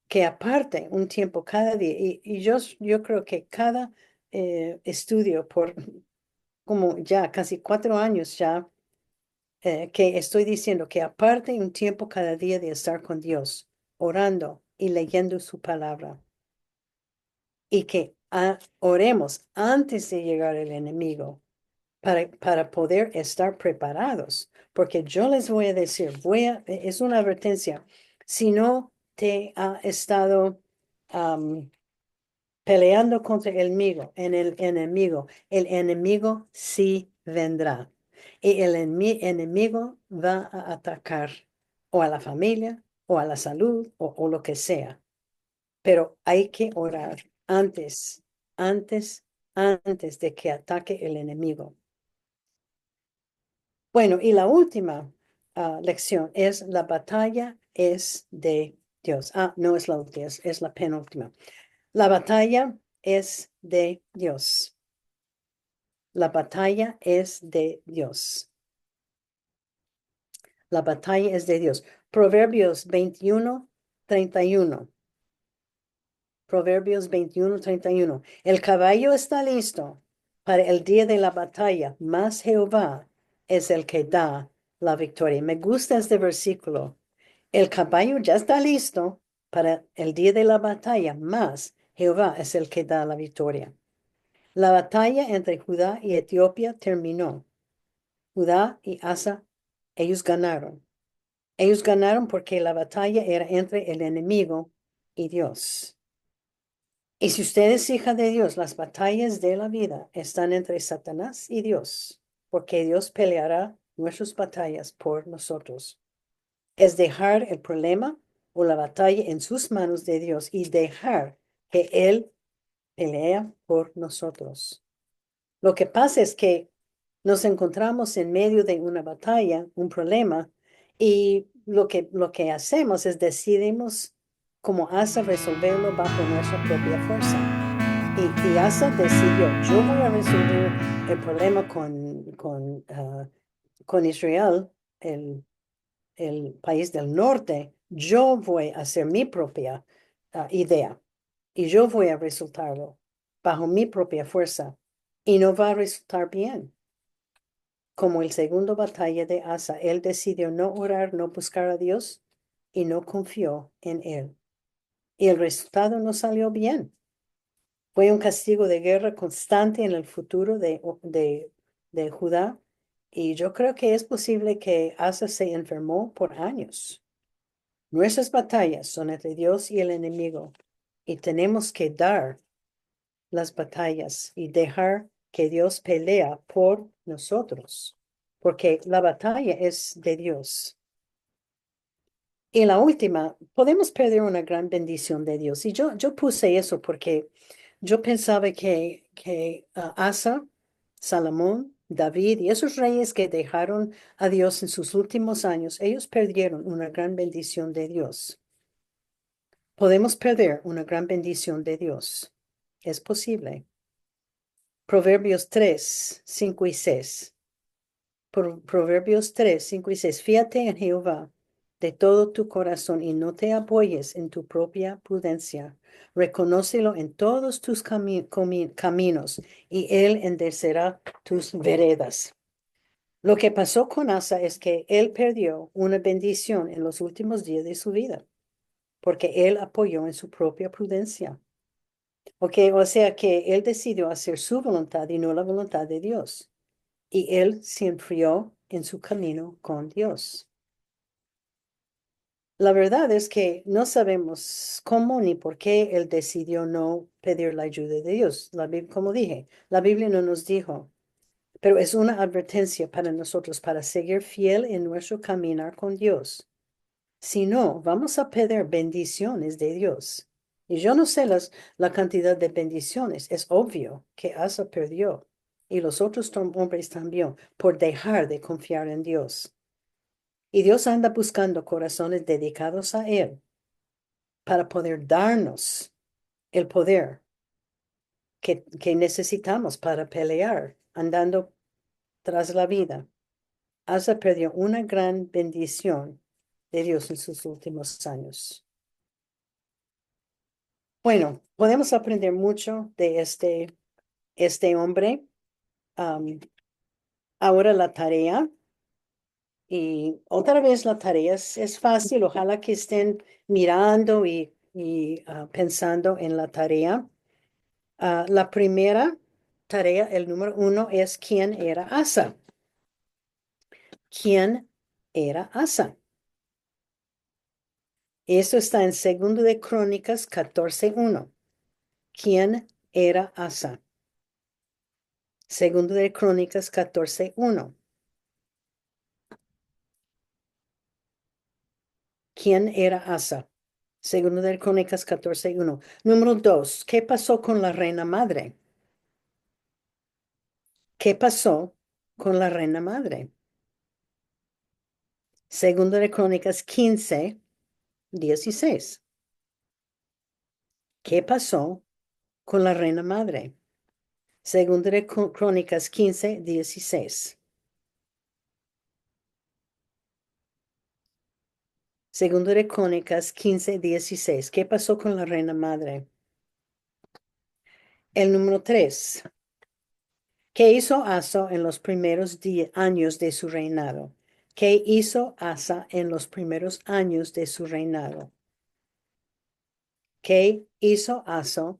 Que aparte un tiempo cada día, y yo creo que cada estudio por como ya casi 4 años ya, que estoy diciendo que aparte un tiempo cada día de estar con Dios, orando y leyendo su palabra, y que oremos antes de llegar el enemigo para poder estar preparados, porque yo les voy a decir, es una advertencia, si no te ha estado peleando contra el enemigo sí vendrá. Y el enemigo va a atacar o a la familia o a la salud o lo que sea. Pero hay que orar antes, antes, antes de que ataque el enemigo. Bueno, y la última lección es la batalla es de Dios. No es la última, es la penúltima. La batalla es de Dios. La batalla es de Dios. La batalla es de Dios. Proverbios 21:31. Proverbios 21:31. El caballo está listo para el día de la batalla, mas Jehová es el que da la victoria. Me gusta este versículo. El caballo ya está listo para el día de la batalla, mas Jehová es el que da la victoria. La batalla entre Judá y Etiopía terminó. Judá y Asa, ellos ganaron. Ellos ganaron porque la batalla era entre el enemigo y Dios. Y si usted es hija de Dios, las batallas de la vida están entre Satanás y Dios, porque Dios peleará nuestras batallas por nosotros. Es dejar el problema o la batalla en sus manos de Dios y dejar que Él pelea por nosotros. Lo que pasa es que nos encontramos en medio de una batalla, un problema, y lo que hacemos es decidimos como Asa resolverlo bajo nuestra propia fuerza. Y Asa decidió, yo voy a resolver el problema con Israel, el país del norte. Yo voy a hacer mi propia idea y yo voy a resultarlo bajo mi propia fuerza y no va a resultar bien. Como el segundo batalla de Asa, él decidió no orar, no buscar a Dios y no confió en él. Y el resultado no salió bien. Fue un castigo de guerra constante en el futuro de Judá. Y yo creo que es posible que Asa se enfermó por años. Nuestras batallas son entre Dios y el enemigo. Y tenemos que dar las batallas y dejar que Dios pelea por nosotros, porque la batalla es de Dios. Y la última, podemos perder una gran bendición de Dios. Y yo puse eso porque yo pensaba que Asa, Salomón, David y esos reyes que dejaron a Dios en sus últimos años, ellos perdieron una gran bendición de Dios. Podemos perder una gran bendición de Dios. Es posible. Proverbios 3, 5 y 6. Proverbios 3, 5 y 6. Fíjate en Jehová de todo tu corazón y no te apoyes en tu propia prudencia. Reconócelo en todos tus caminos y Él enderezará tus veredas. Lo que pasó con Asa es que él perdió una bendición en los últimos días de su vida, porque él apoyó en su propia prudencia. O sea que él decidió hacer su voluntad y no la voluntad de Dios. Y él se enfrió en su camino con Dios. La verdad es que no sabemos cómo ni por qué él decidió no pedir la ayuda de Dios. Como dije, la Biblia no nos dijo, pero es una advertencia para nosotros para seguir fiel en nuestro caminar con Dios. Si no, vamos a perder bendiciones de Dios. Y yo no sé la cantidad de bendiciones. Es obvio que Asa perdió. Y los otros hombres también por dejar de confiar en Dios. Y Dios anda buscando corazones dedicados a Él para poder darnos el poder que necesitamos para pelear andando tras la vida. Asa perdió una gran bendición de Dios en sus últimos años. Bueno, podemos aprender mucho de este hombre. Am, Ahora la tarea, y otra vez la tarea es fácil. Ojalá que estén mirando y pensando en la tarea. La primera tarea, el número uno, es quién era Asa. ¿Quién era Asa? Esto está en Segundo de Crónicas 14:1. ¿Quién era Asa? Segundo de Crónicas 14:1. ¿Quién era Asa? Segundo de Crónicas 14:1. Número 2. ¿Qué pasó con la reina madre? ¿Qué pasó con la reina madre? Segundo de Crónicas 15:16. ¿Qué pasó con la reina madre? Segundo de Crónicas 15:16. Segundo de Crónicas 15:16. ¿Qué pasó con la reina madre? El número 3. ¿Qué hizo Asa en los primeros años de su reinado? ¿Qué hizo Asa en los primeros años de su reinado? ¿Qué hizo Asa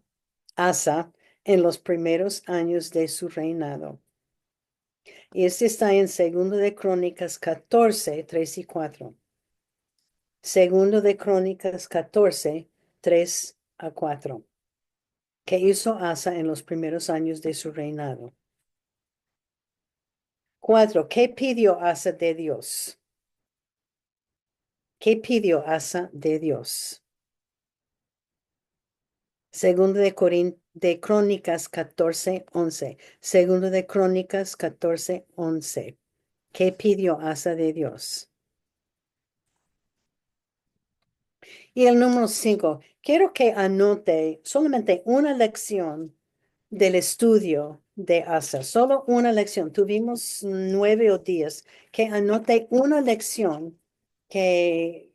en los primeros años de su reinado? Y este está en Segundo de Crónicas 14:3 y 4. Segundo de Crónicas 14:3 a 4. ¿Qué hizo Asa en los primeros años de su reinado? 4. ¿Qué pidió Asa de Dios? ¿Qué pidió Asa de Dios? Segundo de Crónicas 14:11. Segundo de Crónicas 14:11. ¿Qué pidió Asa de Dios? Y el número 5. Quiero que anote solamente una lección del estudio de Asa. Solo una lección. Tuvimos 9 o 10. Que anote una lección que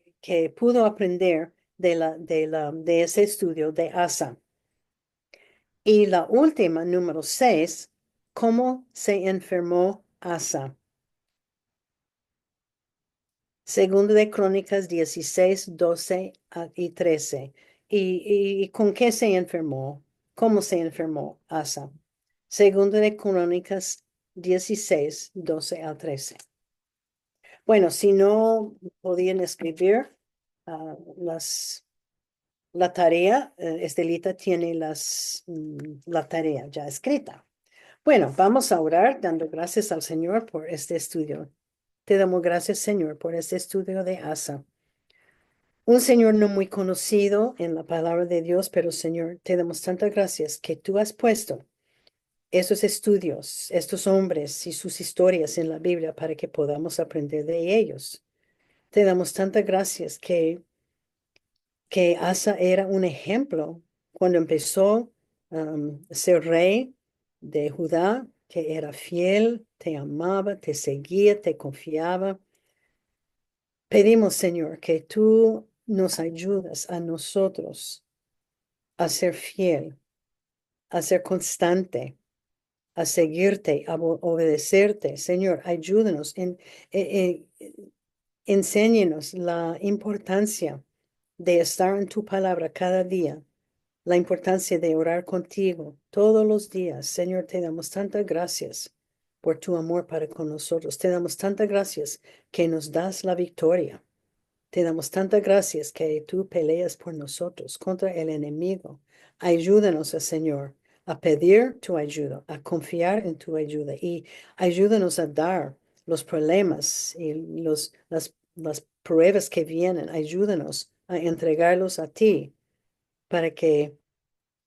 pudo aprender de ese estudio de Asa. Y la última, número 6, ¿cómo se enfermó Asa? Segundo de Crónicas 16:12 y 13. ¿Y con qué se enfermó? ¿Cómo se enfermó Asa? Segundo de Crónicas 16:12 a 13. Bueno, si no podían escribir la tarea, Estelita tiene la tarea ya escrita. Bueno, vamos a orar dando gracias al Señor por este estudio. Te damos gracias, Señor, por este estudio de Asa. Un Señor no muy conocido en la palabra de Dios, pero Señor, te damos tantas gracias que tú has puesto esos estudios, estos hombres y sus historias en la Biblia para que podamos aprender de ellos. Te damos tantas gracias que Asa era un ejemplo cuando empezó a ser rey de Judá, que era fiel, te amaba, te seguía, te confiaba. Pedimos, Señor, que tú nos ayudas a nosotros a ser fiel, a ser constante, a seguirte, a obedecerte. Señor, ayúdanos, enséñenos la importancia de estar en tu palabra cada día, la importancia de orar contigo todos los días. Señor, te damos tantas gracias por tu amor para con nosotros. Te damos tantas gracias que nos das la victoria. Te damos tantas gracias que tú peleas por nosotros contra el enemigo. Ayúdanos, Señor, a pedir tu ayuda, a confiar en tu ayuda y ayúdanos a dar los problemas y las pruebas que vienen. Ayúdanos a entregarlos a ti para que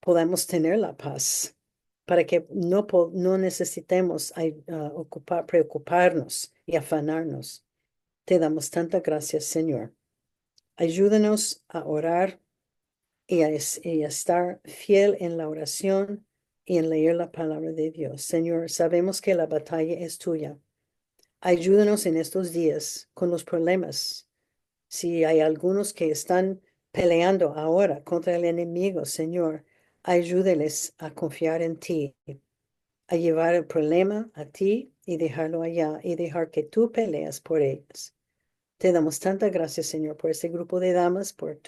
podamos tener la paz, para que no necesitemos preocuparnos y afanarnos. Te damos tantas gracias, Señor. Ayúdanos a orar y a estar fiel en la oración y en leer la palabra de Dios. Señor, sabemos que la batalla es tuya. Ayúdanos en estos días con los problemas. Si hay algunos que están peleando ahora contra el enemigo, Señor, ayúdeles a confiar en ti, a llevar el problema a ti y dejarlo allá y dejar que tú peleas por ellos. Te damos tantas gracias, Señor, por este grupo de damas, por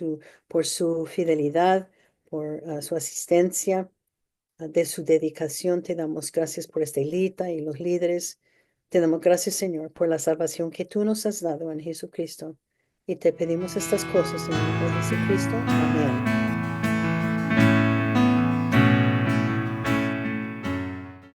su fidelidad, por su asistencia, de su dedicación. Te damos gracias por Estelita y los líderes. Te damos gracias, Señor, por la salvación que tú nos has dado en Jesucristo. Y te pedimos estas cosas en el nombre de Jesucristo. Amén.